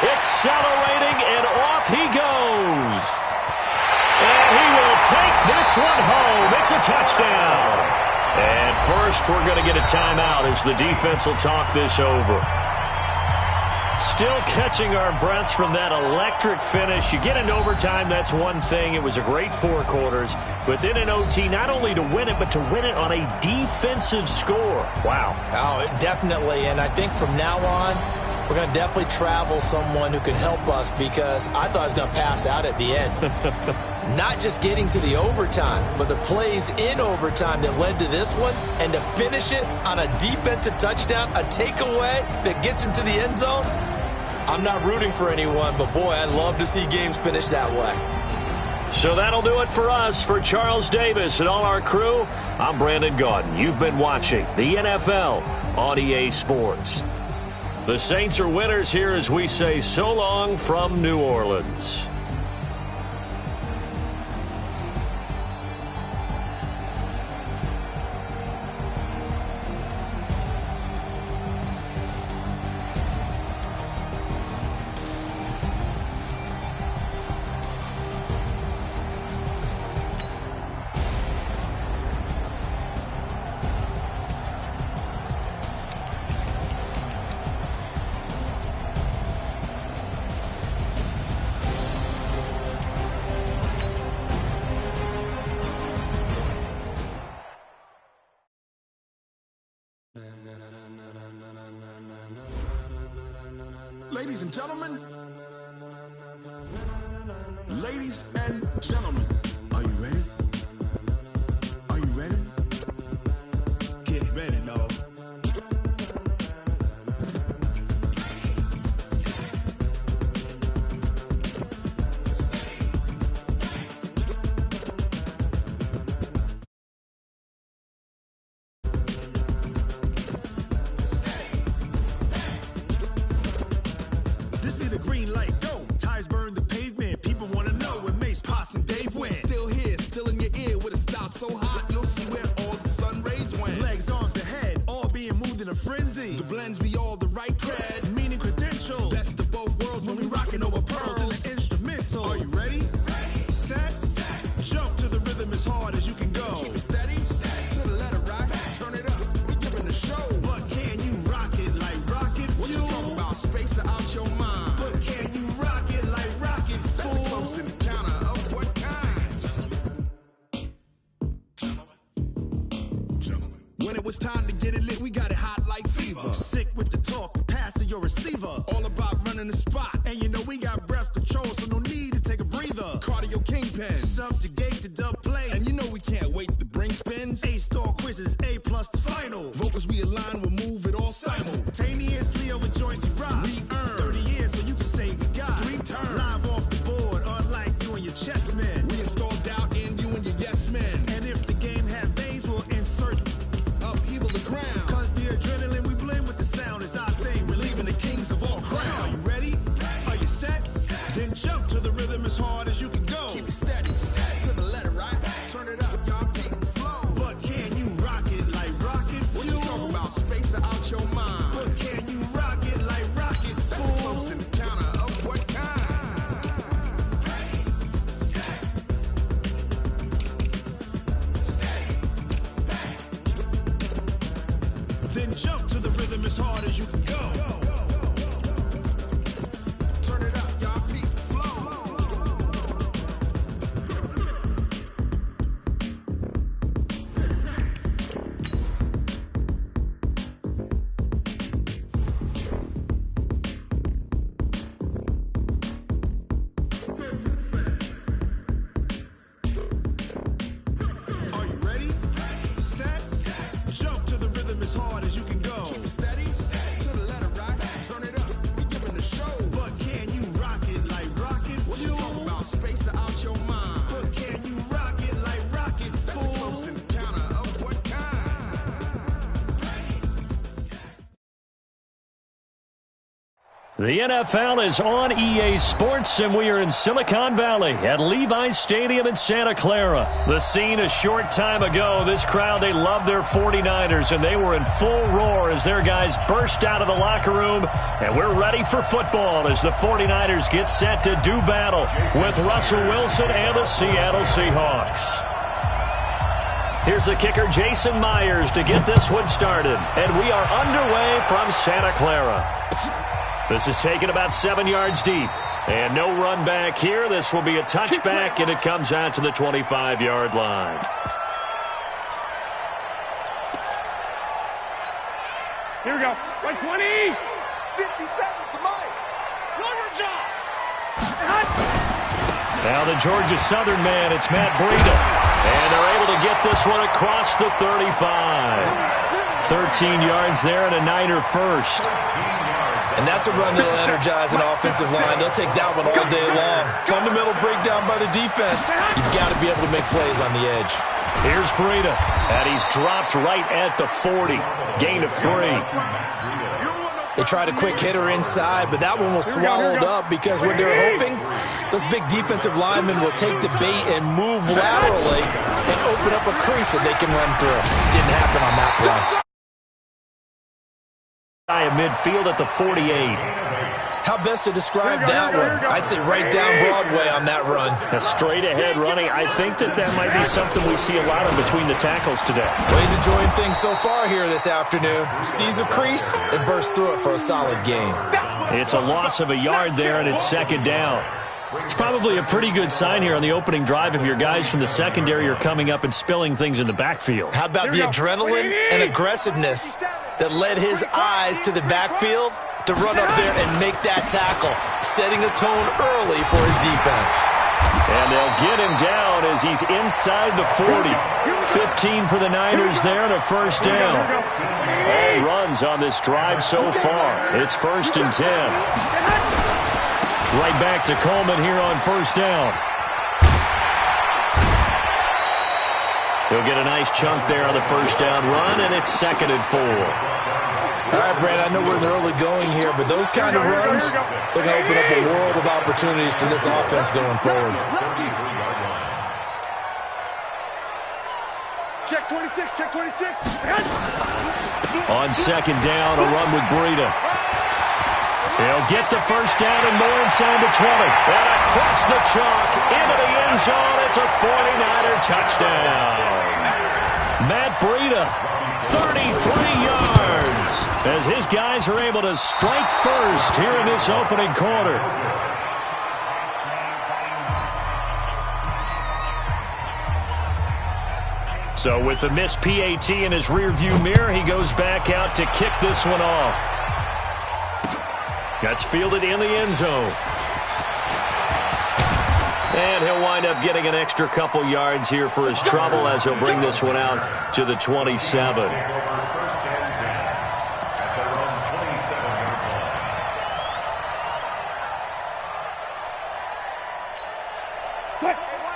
Accelerating, and off he goes. And he will take this one home. It's a touchdown. And first, we're going to get a timeout as the defense will talk this over. Still catching our breaths from that electric finish. You get into overtime, that's one thing. It was a great 4 quarters. But then in OT, not only to win it, but to win it on a defensive score. Wow. Oh, definitely. And I think from now on, we're going to definitely travel someone who can help us, because I thought I was going to pass out at the end. Not just getting to the overtime, but the plays in overtime that led to this one, and to finish it on a defensive touchdown, a takeaway that gets into the end zone. I'm not rooting for anyone, but boy, I'd love to see games finish that way. So that'll do it for us. For Charles Davis and all our crew, I'm Brandon Gaudin. You've been watching the NFL on EA Sports. The Saints are winners here as we say so long from New Orleans. Ladies and gentlemen, ladies and gentlemen, are you ready? Are you ready? Get ready, dog. So hot, you'll see where all the sun rays went. Legs, arms, the head, all being moved in a frenzy. The blends be all the right cred, meaning credentials. Best of both worlds when we rocking over pearls in the instrumental. Are you ready? Ready. Set. Jump to the rhythm as hard as you can go. Keep it steady. To the letter rock. Turn it up. We giving the show. But can you rock it like rocket fuel? What you talking about? Space out your mind. But can you rock it like rockets, fool? That's a close encounter of what kind? When it was time to get it lit, we got it hot like fever. Sick with the talk, pass to your receiver. All about running the spot. And you know we got breath control, so no need to take a breather. Cardio kingpin, subjugate the dub play. And you know we can't wait to bring spins. A-star quizzes, A+ the final. Vocals we align, we'll move it all simultaneously over joints we rock. We earn 30 years so you can say we got 3 turns. Live off the board, unlike you and your chess men. We install doubt in you and your yes men. And if the game had veins, we'll insert upheaval the crown. Cause the adrenaline we blend with the sound is our thing. Relieving the kings of all crowns. Are you ready? Are you set? The NFL is on EA Sports, and we are in Silicon Valley at Levi's Stadium in Santa Clara. The scene a short time ago, this crowd, they love their 49ers, and they were in full roar as their guys burst out of the locker room, and we're ready for football as the 49ers get set to do battle with Russell Wilson and the Seattle Seahawks. Here's the kicker, Jason Myers, to get this one started, and we are underway from Santa Clara. This is taken about 7 yards deep. And no run back here. This will be a touchback, and it comes out to the 25-yard line. Here we go. Right 20. 50 seconds to Mike. Longer job. Now the Georgia Southern man, it's Matt Breida. And they're able to get this one across the 35. 13 yards there and a Niner first. And that's a run that'll energize an offensive line. They'll take that one all day long. Fundamental breakdown by the defense. You've got to be able to make plays on the edge. Here's Breida, and he's dropped right at the 40. Gain of 3. They tried a quick hitter inside, but that one was swallowed up because what they're hoping, those big defensive linemen will take the bait and move laterally and open up a crease that they can run through. Didn't happen on that play. Midfield at the 48. How best to describe that one? I'd say right down Broadway on that run. A straight ahead running. I think that might be something we see a lot of between the tackles today. Well, he's enjoying things so far here this afternoon. Sees a crease and bursts through it for a solid gain. It's a loss of a yard there, and it's second down. It's probably a pretty good sign here on the opening drive if your guys from the secondary are coming up and spilling things in the backfield. How about the adrenaline and aggressiveness that led his eyes to the backfield to run up there and make that tackle, setting a tone early for his defense. And they'll get him down as he's inside the 40. 15 for the Niners there and a first down. All runs on this drive so far. It's 1st and 10. Right back to Coleman here on first down. He'll get a nice chunk there on the first down run, and it's 2nd and 4. All right, Brad, I know we're in the early going here, but those kind of runs, they're going to open up a world of opportunities for this offense going forward. Check 26, check 26. On second down, a run with Breida. He'll get the first down and more inside the 20. And across the chalk, into the end zone. It's a 49er touchdown. Matt Breida, 33 yards, as his guys are able to strike first here in this opening quarter. So with the missed PAT in his rearview mirror, he goes back out to kick this one off. That's fielded in the end zone. And he'll wind up getting an extra couple yards here for his trouble as he'll bring this one out to the 27.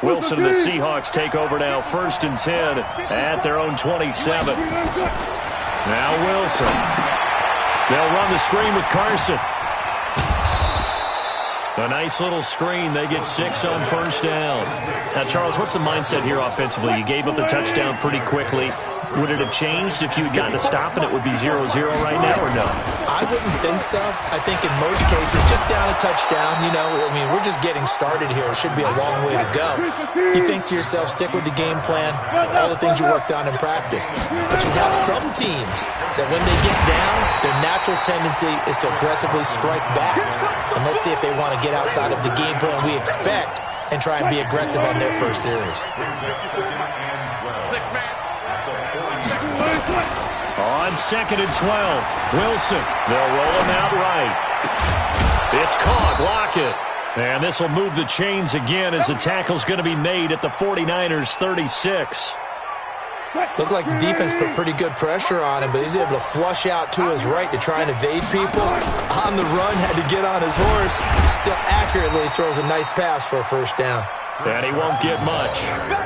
Wilson and the Seahawks take over now, 1st and 10 at their own 27. Now Wilson. They'll run the screen with Carson. A nice little screen. They get 6 on first down. Now, Charles, what's the mindset here offensively? You gave up the touchdown pretty quickly. Would it have changed if you had gotten a stop and it would be 0-0 right now, or no? I wouldn't think so. I think in most cases, just down a touchdown, you know, I mean, we're just getting started here. It should be a long way to go. You think to yourself, stick with the game plan, all the things you worked on in practice. But you have some teams that when they get down, their natural tendency is to aggressively strike back. And let's see if they want to get outside of the game plan we expect and try and be aggressive on their first series. 6-man. On 2nd and 12, Wilson. They'll roll him out right. It's caught. Lockett. And this will move the chains again as the tackle's going to be made at the 49ers' 36. Looked like the defense put pretty good pressure on him, but he's able to flush out to his right to try and evade people. On the run, had to get on his horse. Still accurately throws a nice pass for a first down. And he won't get much.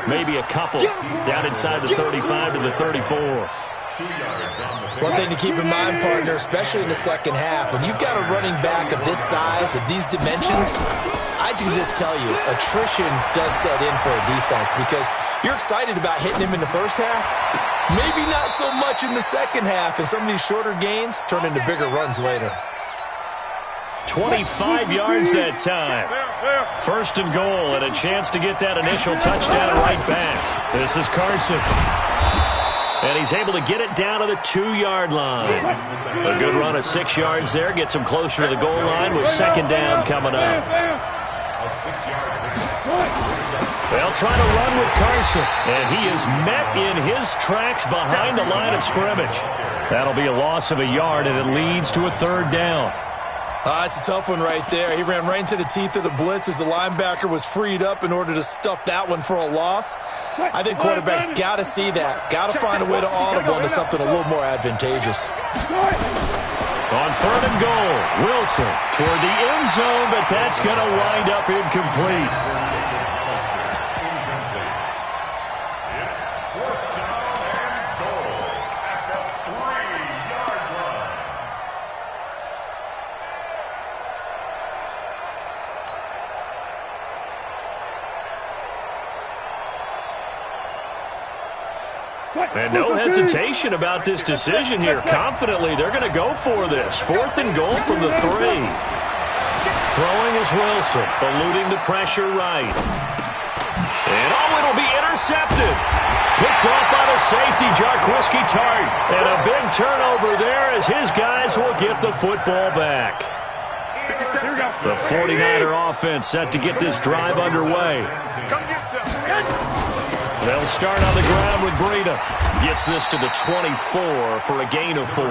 Maybe a couple down inside the 35 to the 34. 2 yards on the One thing to keep in mind, partner, especially in the second half, when you've got a running back of this size, of these dimensions, I can just tell you, attrition does set in for a defense because you're excited about hitting him in the first half. Maybe not so much in the second half, and some of these shorter gains turn into bigger runs later. 25 yards that time. First and goal, and a chance to get that initial touchdown right back. This is Carson. And he's able to get it down to the 2-yard line. A good run of 6 yards there. Gets him closer to the goal line with second down coming up. They'll try to run with Carson. And he is met in his tracks behind the line of scrimmage. That'll be a loss of a yard, and it leads to a third down. It's a tough one right there. He ran right into the teeth of the blitz as the linebacker was freed up in order to stuff that one for a loss. I think quarterbacks got to see that. Got to find a way to audible into something a little more advantageous. On third and goal, Wilson toward the end zone, but that's going to wind up incomplete. And no hesitation about this decision here. Confidently, they're going to go for this. Fourth and goal from the 3. Throwing is Wilson, eluding the pressure right. And it'll be intercepted. Picked off by the safety, Jarquiski Tart. And a big turnover there as his guys will get the football back. The 49er offense set to get this drive underway. They'll start on the ground with Breida. Gets this to the 24 for a gain of 4.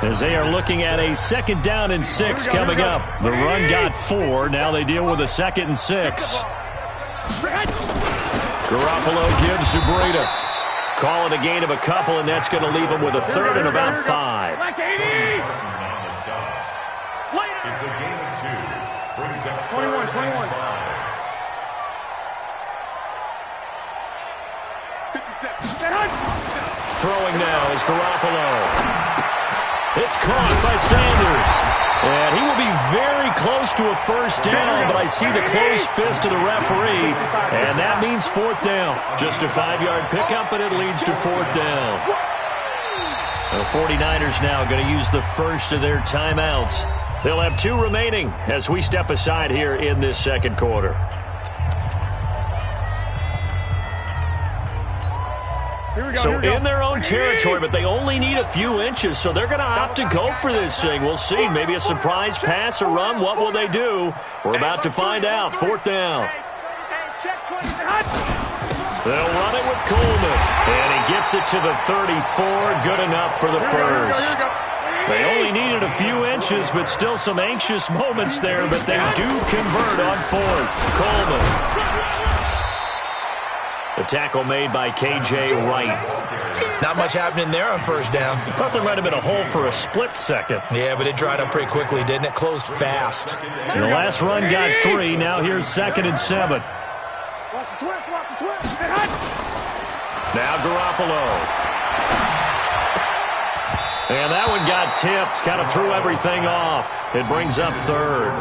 As they are looking at a second down and 6 coming up. The run got 4. Now they deal with a 2nd and 6. Garoppolo gives to Breida. Call it a gain of a couple, and that's going to leave him with a 3rd and about 5. It's a gain of 2. Brings up 21. Throwing now is Garoppolo. It's caught by Sanders. And he will be very close to a first down, but I see the closed fist of the referee, and that means 4th down. Just a 5-yard pickup, and it leads to 4th down. The 49ers now going to use the first of their timeouts. They'll have 2 remaining as we step aside here in this second quarter. So in their own territory, but they only need a few inches, so they're going to opt to go for this thing. We'll see. Maybe a surprise pass or run. What will they do? We're about to find out. 4th down. They'll run it with Coleman. And he gets it to the 34. Good enough for the first. They only needed a few inches, but still some anxious moments there, but they do convert on 4th. Coleman. The tackle made by K.J. Wright. Not much happening there on first down. Thought there might have been a hole for a split second. Yeah, but it dried up pretty quickly, didn't it? Closed fast. And the last run got 3. Now here's 2nd and 7. Now Garoppolo. And that one got tipped. Kind of threw everything off. It brings up 3rd.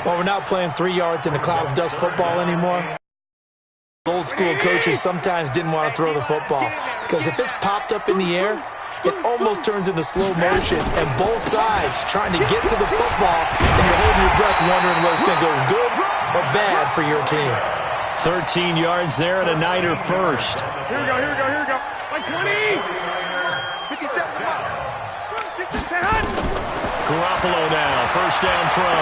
Well, we're not playing 3 yards in a cloud of dust football anymore. Old school coaches sometimes didn't want to throw the football because if it's popped up in the air, it almost turns into slow motion, and both sides trying to get to the football, and you're holding your breath wondering whether it's going to go good or bad for your team. 13 yards there and a Niner first. Here we go. Like 20. Garoppolo now, first down throw.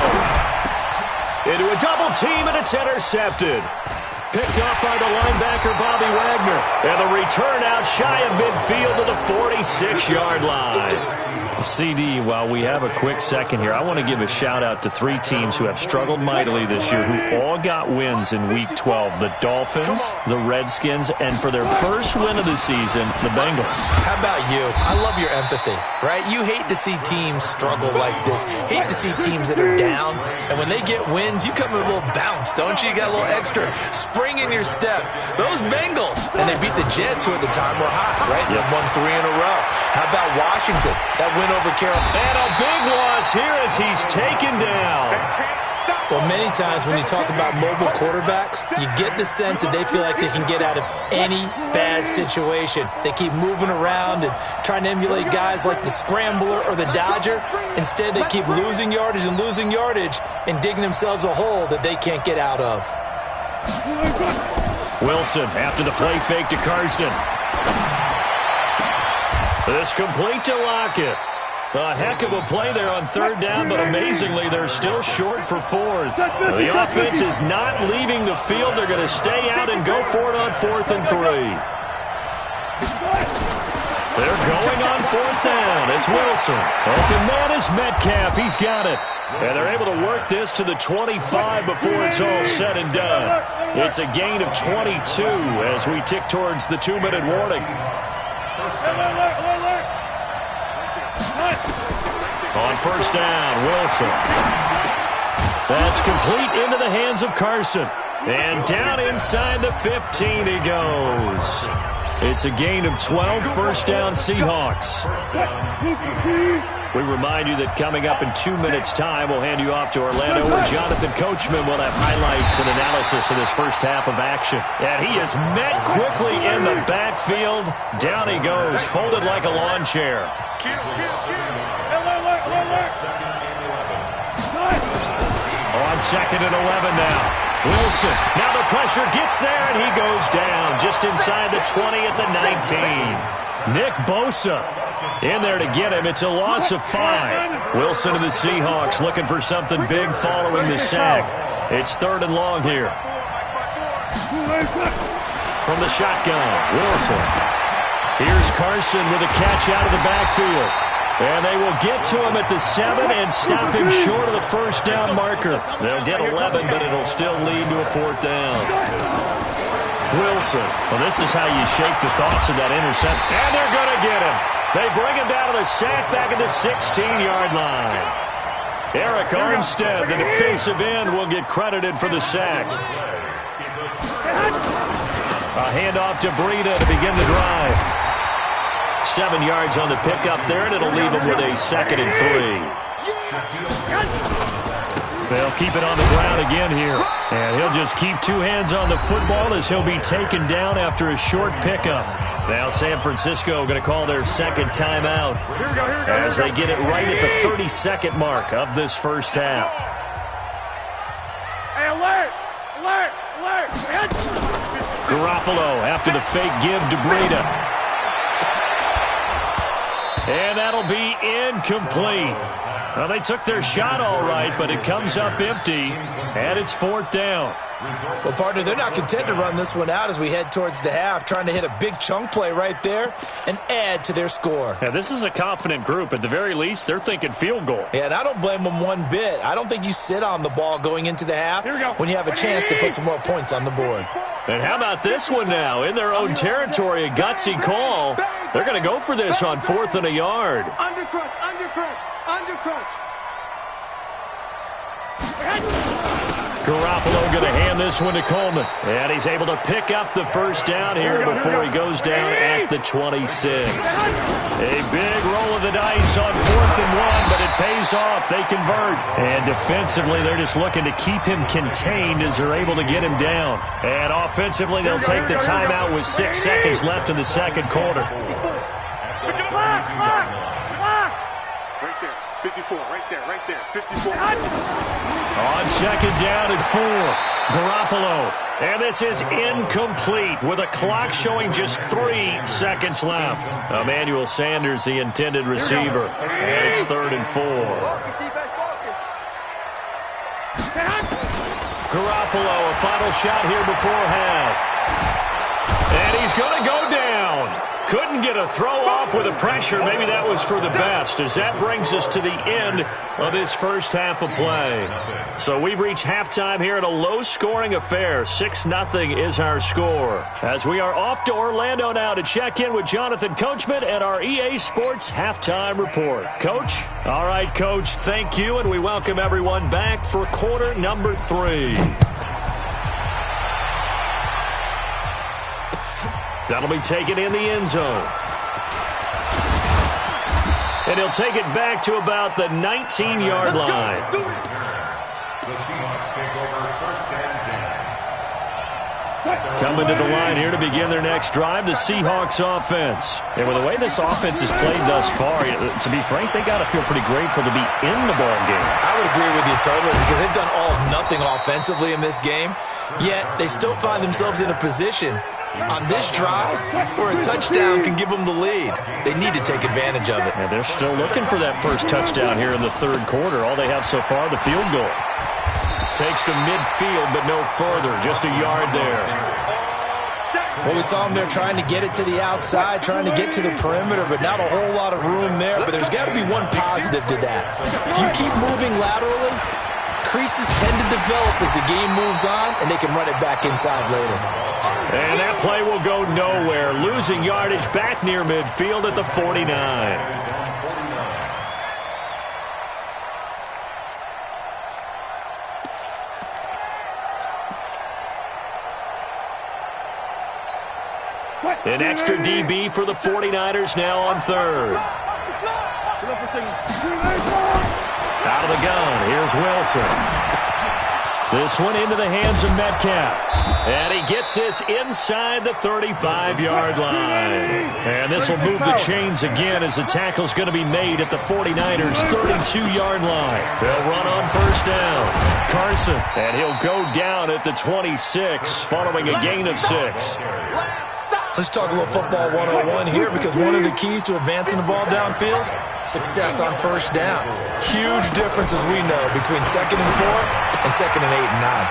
Into a double team, and it's intercepted. Picked off by the linebacker, Bobby Wagner. And the return out shy of midfield to the 46-yard line. CD, while we have a quick second here, I want to give a shout-out to 3 teams who have struggled mightily this year, who all got wins in Week 12. The Dolphins, the Redskins, and for their first win of the season, the Bengals. How about you? I love your empathy, right? You hate to see teams struggle like this. Hate to see teams that are down. And when they get wins, you come with a little bounce, don't you? You got a little extra spring in your step. Those Bengals, and they beat the Jets, who at the time were hot, right? They won 3 in a row. How about Washington? That win over Carolina. And a big loss here as he's taken down. Well, many times when you talk about mobile quarterbacks, you get the sense that they feel like they can get out of any bad situation. They keep moving around and trying to emulate guys like the Scrambler or the Dodger. Instead, they keep losing yardage and digging themselves a hole that they can't get out of. Wilson after the play fake to Carson. This complete to Lockett. A heck of a play there on 3rd down, but amazingly, they're still short for 4th. The offense is not leaving the field. They're going to stay out and go for it on 4th and 3. They're going on 4th down. It's Wilson. Open man is Metcalf. He's got it. And they're able to work this to the 25 before it's all said and done. It's a gain of 22 as we tick towards the 2-minute warning. On 1st down, Wilson. That's complete into the hands of Carson. And down inside the 15 he goes. It's a gain of 12, 1st down Seahawks. We remind you that coming up in 2 minutes' time, we'll hand you off to Orlando, where Jonathan Coachman will have highlights and analysis of this first half of action. And he is met quickly in the backfield. Down he goes, folded like a lawn chair. On 2nd and 11 now. Wilson. Now the pressure gets there, and he goes down just inside the 20 at the 19. Nick Bosa in there to get him. It's a loss of 5. Wilson and the Seahawks looking for something big following the sack. It's 3rd and long here. From the shotgun, Wilson. Here's Carson with a catch out of the backfield. And they will get to him at the 7 and stop him short of the 1st down marker. They'll get 11, but it'll still lead to a 4th down. Wilson. Well, this is how you shake the thoughts of that interception. And they're going to get him. They bring him down to the sack back at the 16-yard line. Eric Armstead, the defensive end, will get credited for the sack. A handoff to Breida to begin the drive. 7 yards on the pickup there, and it'll leave him with a 2nd and 3. They'll keep it on the ground again here. And he'll just keep 2 hands on the football as he'll be taken down after a short pickup. Now San Francisco going to call their 2nd timeout as they get it right at the 32nd mark of this first half. Hey, alert! Alert! Alert! Garoppolo after the fake give to Breida. And that'll be incomplete. Well, they took their shot all right, but it comes up empty, and it's 4th down. Well, partner, they're not content to run this one out as we head towards the half, trying to hit a big chunk play right there and add to their score. Yeah, this is a confident group. At the very least, they're thinking field goal. Yeah, and I don't blame them one bit. I don't think you sit on the ball going into the half when you have a chance to put some more points on the board. And how about this one now? In their own territory, a gutsy call. They're going to go for this on 4th and a yard. Undercrunch, undercrunch, undercrunch. Garoppolo going to hand this one to Coleman. And he's able to pick up the 1st down here before he goes down at the 26. A big roll of the dice on 4th and 1, but it pays off. They convert. And defensively, they're just looking to keep him contained as they're able to get him down. And offensively, they'll take the timeout with 6 seconds left in the 2nd quarter. Right there, 54, right there, 54. On 2nd down and 4, Garoppolo. And this is incomplete with a clock showing just 3 seconds left. Emmanuel Sanders, the intended receiver. And it's 3rd and 4. Garoppolo, a final shot here before half. And he's going to go down. Couldn't get a throw off with the pressure. Maybe that was for the best, as that brings us to the end of this first half of play. So we've reached halftime here in a low-scoring affair. 6-0 is our score. As we are off to Orlando now to check in with Jonathan Coachman and our EA Sports Halftime Report. Coach? All right, Coach, thank you, and we welcome everyone back for quarter number 3. That'll be taken in the end zone. And he'll take it back to about the 19-yard line. The Seahawks take over first and 10. Coming to the line here to begin their next drive, the Seahawks offense. And with the way this offense has played thus far, to be frank, they got to feel pretty grateful to be in the ball game. I would agree with you totally, because they've done all of nothing offensively in this game, yet they still find themselves in a position on this drive where a touchdown can give them the lead. They need to take advantage of it. And they're still looking for that first touchdown here in the third quarter. All they have so far, the field goal. Takes to midfield, but no further. Just a yard there. Well, we saw them there trying to get it to the outside, trying to get to the perimeter, but not a whole lot of room there. But there's got to be one positive to that. If you keep moving laterally, creases tend to develop as the game moves on, and they can run it back inside later. And that play will go nowhere. Losing yardage back near midfield at the 49. An extra DB for the 49ers now on third. Out of the gun, here's Wilson. This one into the hands of Metcalf. And he gets this inside the 35-yard line. And this will move the chains again as the tackle's going to be made at the 49ers' 32-yard line. They'll run on first down. Carson, and he'll go down at the 26 following a gain of 6. Let's talk a little football 101 here, because one of the keys to advancing the ball downfield, success on first down. Huge difference, as we know, between 2nd and 4 and 2nd and 8 and 9.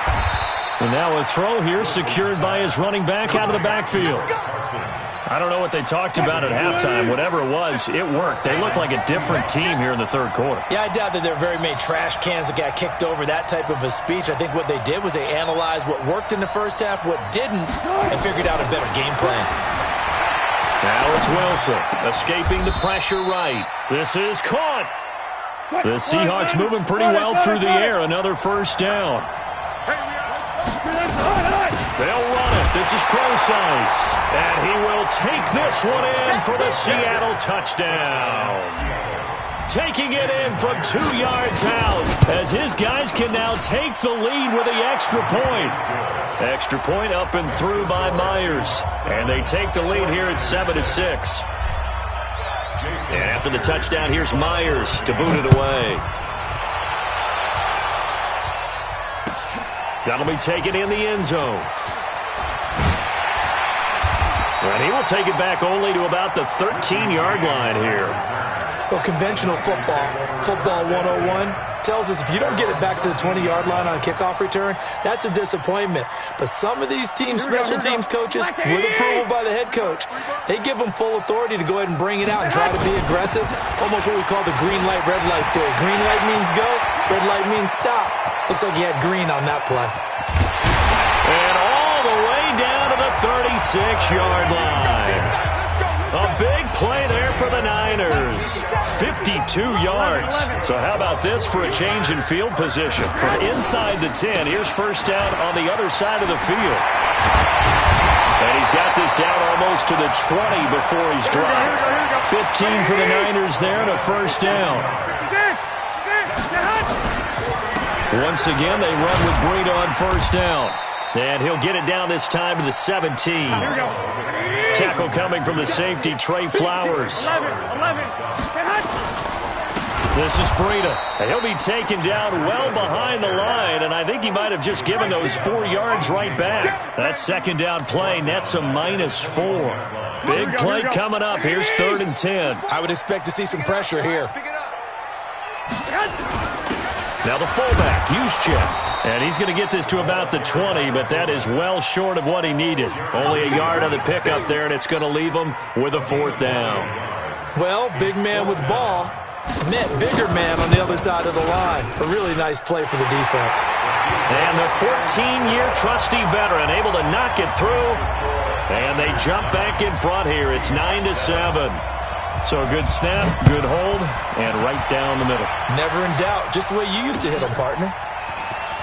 And now a throw here secured by his running back out of the backfield. I don't know what they talked about at halftime. Whatever it was, it worked. They look like a different team here in the third quarter. Yeah, I doubt that there are very many trash cans that got kicked over, that type of a speech. I think what they did was they analyzed what worked in the first half, what didn't, and figured out a better game plan. Now it's Wilson, escaping the pressure right. This is caught. The Seahawks moving pretty well through the air. Another first down. They'll run it. This is Procise. And he will take this one in for the Seattle touchdown. Taking it in from 2 yards out, as his guys can now take the lead with the extra point. Extra point up and through by Myers. And they take the lead here at 7-6. And after the touchdown, here's Myers to boot it away. That'll be taken in the end zone. And he will take it back only to about the 13-yard line here. Well, conventional football 101, tells us if you don't get it back to the 20-yard line on a kickoff return, that's a disappointment. But some of these teams, special teams coaches, with approval by the head coach, they give them full authority to go ahead and bring it out and try to be aggressive. Almost what we call the green light, red light theory. Green light means go, red light means stop. Looks like he had green on that play. And all the way down to the 36-yard line. A big play there for the Niners. 52 yards. So how about this for a change in field position? From inside the 10, here's first down on the other side of the field. And he's got this down almost to the 20 before he's dropped. 15 for the Niners there and a first down. Once again, they run with Breida on first down. And he'll get it down this time to the 17. Tackle coming from the safety, Trey Flowers. This is Breida. And he'll be taken down well behind the line, and I think he might have just given those 4 yards right back. That second down play nets a -4. Big play coming up. Here's 3rd and 10. I would expect to see some pressure here. Now the fullback, Juszczyk. And he's going to get this to about the 20, but that is well short of what he needed. Only a yard on the pickup there, and it's going to leave him with a 4th down. Well, big man with ball met bigger man on the other side of the line. A really nice play for the defense. And the 14-year trusty veteran able to knock it through. And they jump back in front here. It's 9-7. So a good snap, good hold, and right down the middle. Never in doubt. Just the way you used to hit them, partner.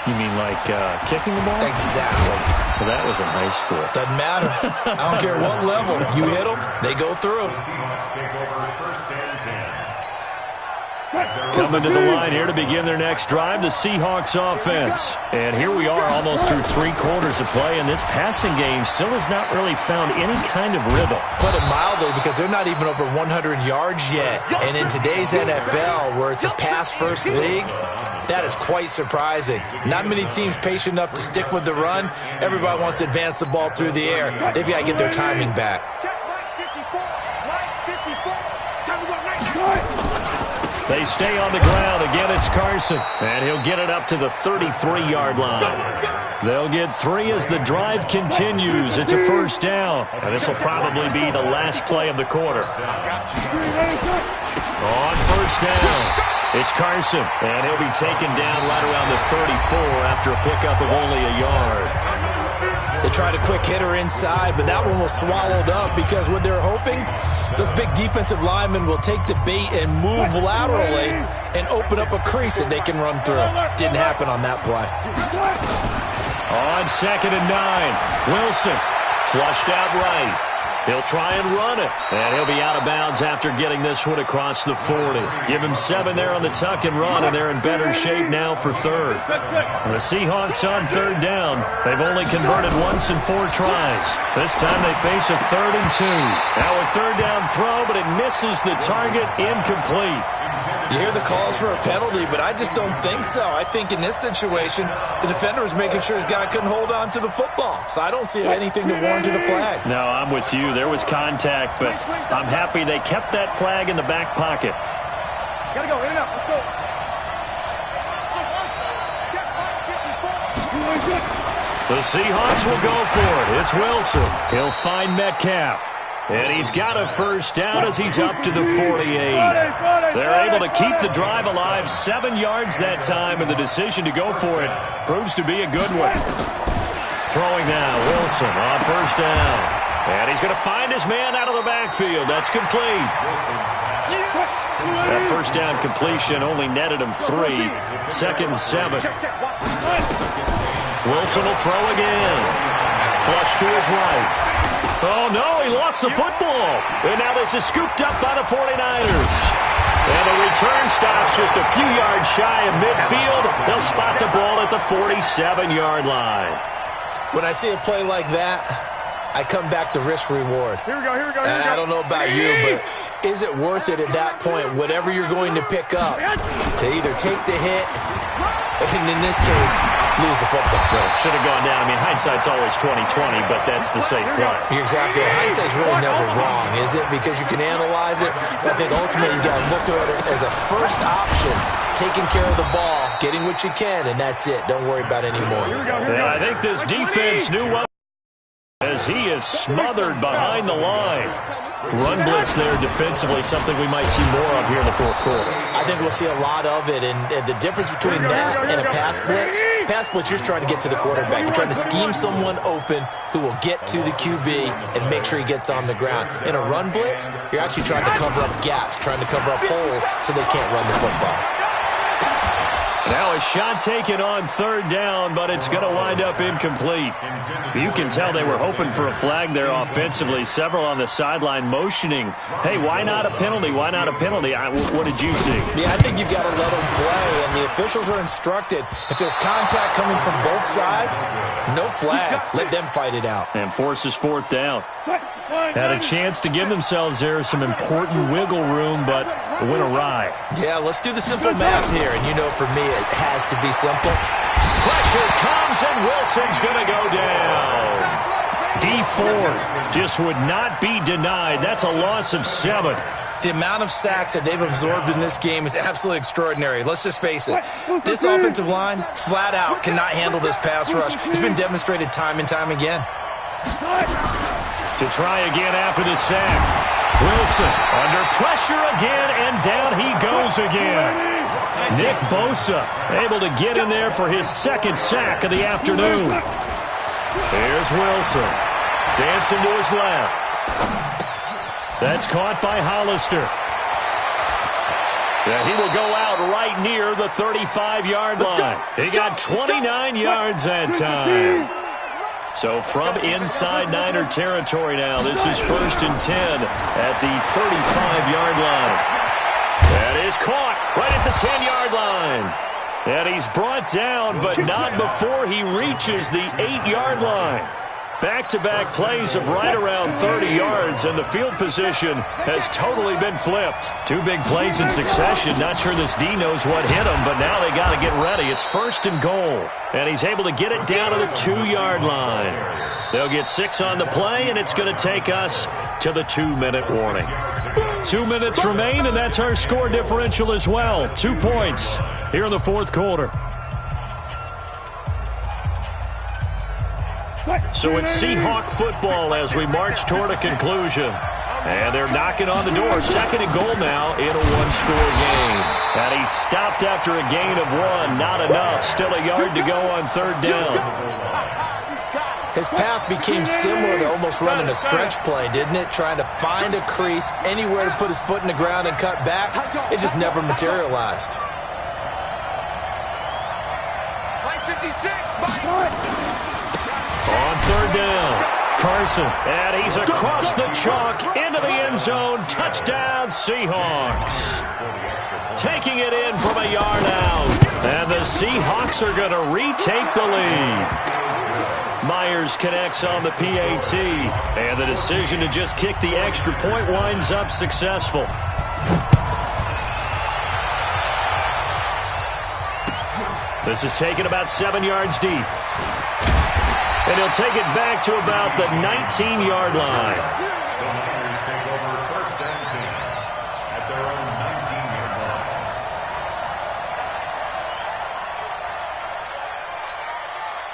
You mean like kicking the ball? Exactly. Well, that was in high school. Doesn't matter. I don't care what level. You hit them, they go through. Coming to the line here to begin their next drive, the Seahawks offense. And here we are almost through 3 quarters of play, and this passing game still has not really found any kind of rhythm. Put it mildly, because they're not even over 100 yards yet. And in today's NFL, where it's a pass-first league, that is quite surprising. Not many teams patient enough to stick with the run. Everybody wants to advance the ball through the air. They've got to get their timing back. They stay on the ground. Again, it's Carson. And he'll get it up to the 33-yard line. They'll get 3 as the drive continues. It's a 1st down. And this will probably be the last play of the quarter. On 1st down, it's Carson. And he'll be taken down right around the 34 after a pickup of only a yard. They tried a quick hitter inside, but that one was swallowed up because what they're hoping, those big defensive linemen will take the bait and move laterally and open up a crease that they can run through. Didn't happen on that play. On 2nd and 9, Wilson flushed out right. He'll try and run it, and he'll be out of bounds after getting this one across the 40. Give him 7 there on the tuck and run, and they're in better shape now for 3rd. The Seahawks on 3rd down. They've only converted once in 4 tries. This time they face a 3rd and 2. Now a 3rd down throw, but it misses the target, incomplete. You hear the calls for a penalty, but I just don't think so. I think in this situation, the defender was making sure his guy couldn't hold on to the football. So I don't see anything to warrant a flag. No, I'm with you. There was contact, but I'm happy they kept that flag in the back pocket. Gotta go, in and out, let's go. The Seahawks will go for it. It's Wilson. He'll find Metcalf. And he's got a 1st down as he's up to the 48. They're able to keep the drive alive, 7 yards that time, and the decision to go for it proves to be a good one. Throwing now, Wilson on 1st down. And he's going to find his man out of the backfield. That's complete. That 1st down completion only netted him 3. 2nd and 7. Wilson will throw again. Flush to his right. Oh, no, he lost the football. And now this is scooped up by the 49ers. And the return stops just a few yards shy of midfield. They'll spot the ball at the 47-yard line. When I see a play like that, I come back to risk-reward. Here we go. I don't know about you, but is it worth it at that point, whatever you're going to pick up, to either take the hit and, in this case, lose the football? Well, should have gone down. I mean, hindsight's always 20/20, but that's the safe play. You're exactly right. Hindsight's really never wrong, is it? Because you can analyze it. I think ultimately you got to look at it as a first option, taking care of the ball, getting what you can, and that's it. Don't worry about any more. Yeah, I think this defense knew what, as he is smothered behind the line. Run blitz there defensively, something we might see more of here in the 4th quarter. I think we'll see a lot of it, and the difference between that and a pass blitz, you're just trying to get to the quarterback. You're trying to scheme someone open who will get to the QB and make sure he gets on the ground. In a run blitz, you're actually trying to cover up gaps, trying to cover up holes so they can't run the football. Now a shot taken on 3rd down, but it's going to wind up incomplete. You can tell they were hoping for a flag there offensively. Several on the sideline motioning, hey, why not a penalty? Why not a penalty? What did you see? Yeah, I think you've got to let them play, and the officials are instructed. If there's contact coming from both sides, no flag. Let them fight it out. And forces 4th down. Had a chance to give themselves there some important wiggle room, but went awry. Yeah, let's do the simple math here, and you know for me it has to be simple. Pressure comes, and Wilson's going to go down. D Ford just would not be denied. That's a loss of 7. The amount of sacks that they've absorbed in this game is absolutely extraordinary. Let's just face it. This offensive line, flat out, cannot handle this pass rush. It's been demonstrated time and time again. To try again after the sack. Wilson under pressure again, and down he goes again. Nick Bosa able to get in there for his second sack of the afternoon. Here's Wilson. Dancing to his left. That's caught by Hollister. Yeah, he will go out right near the 35-yard line. He got 29 yards that time. So from inside Niner territory now, this is 1st and 10 at the 35-yard line. That is caught right at the 10-yard line. And he's brought down, but not before he reaches the 8-yard line. Back-to-back plays of right around 30 yards, and the field position has totally been flipped. 2 big plays in succession. Not sure this D knows what hit him, but now they got to get ready. It's 1st and goal, and he's able to get it down to the 2-yard line. They'll get 6 on the play, and it's going to take us to the 2-minute warning. 2 minutes remain, and that's our score differential as well. 2 points here in the 4th quarter. So it's Seahawk football as we march toward a conclusion. And they're knocking on the door. 2nd and goal now in a 1-score game. And he stopped after a gain of 1. Not enough. Still a yard to go on 3rd down. His path became similar to almost running a stretch play, didn't it? Trying to find a crease, anywhere to put his foot in the ground and cut back. It just never materialized. 56, on 3rd down, Carson, and he's across the chalk into the end zone. Touchdown, Seahawks. Taking it in from a yard out, and the Seahawks are going to retake the lead. Myers connects on the PAT, and the decision to just kick the extra point winds up successful. This is taken about 7 yards deep. And he'll take it back to about the 19-yard line. The Niners take over 1st and 10 at their own 19-yard line.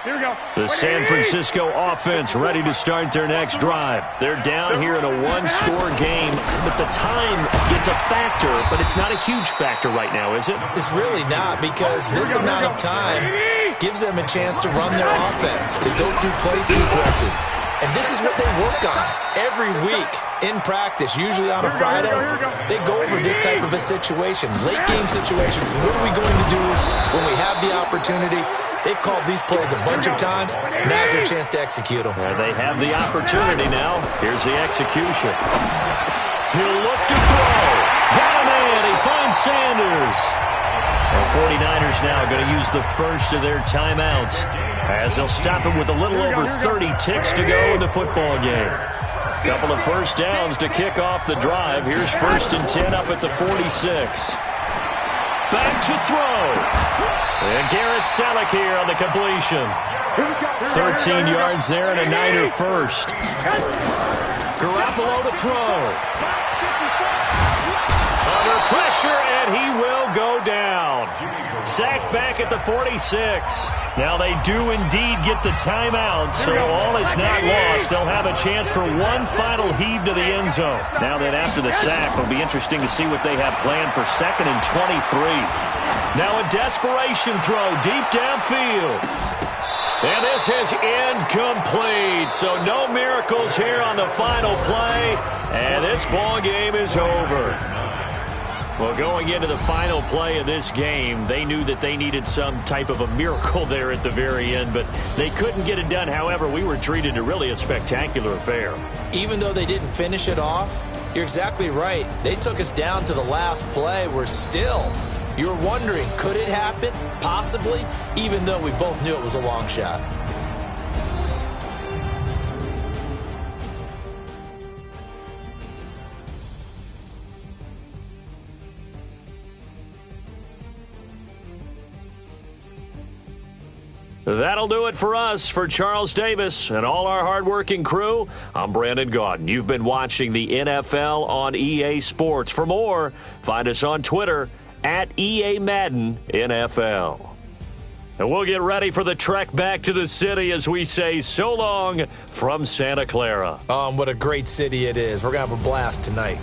Here we go. The San Francisco offense ready to start their next drive. They're down here in a 1-score game, but the time gets a factor, but it's not a huge factor right now, is it? It's really not, because this amount of time gives them a chance to run their offense, to go through play sequences. And this is what they work on every week in practice, usually on a Friday. They go over this type of a situation, late game situation. What are we going to do when we have the opportunity? They've called these plays a bunch of times. Now's their chance to execute them. They have the opportunity now. Here's the execution. He'll look to throw. Got him in. He finds Sanders. The 49ers now going to use the first of their timeouts as they'll stop him with a little over 30 ticks to go in the football game. Couple of first downs to kick off the drive. Here's 1st and 10 up at the 46. Back to throw. And Garrett Selleck here on the completion. 13 yards there and a Niner first. Garoppolo to throw. Under pressure, and he will go down. Sacked back at the 46. Now they do indeed get the timeout, so all is not lost. They'll have a chance for one final heave to the end zone. Now that after the sack, it'll be interesting to see what they have planned for 2nd and 23. Now a desperation throw deep downfield. And this is incomplete, so no miracles here on the final play, and this ball game is over. Well, going into the final play of this game, they knew that they needed some type of a miracle there at the very end, but they couldn't get it done. However, we were treated to really a spectacular affair. Even though they didn't finish it off, you're exactly right. They took us down to the last play. We're still, you're wondering, could it happen? Possibly, even though we both knew it was a long shot. That'll do it for us. For Charles Davis and all our hardworking crew, I'm Brandon Gaudin. You've been watching the NFL on EA Sports. For more, find us on Twitter at EA Madden NFL. And we'll get ready for the trek back to the city as we say so long from Santa Clara. What a great city it is. We're going to have a blast tonight.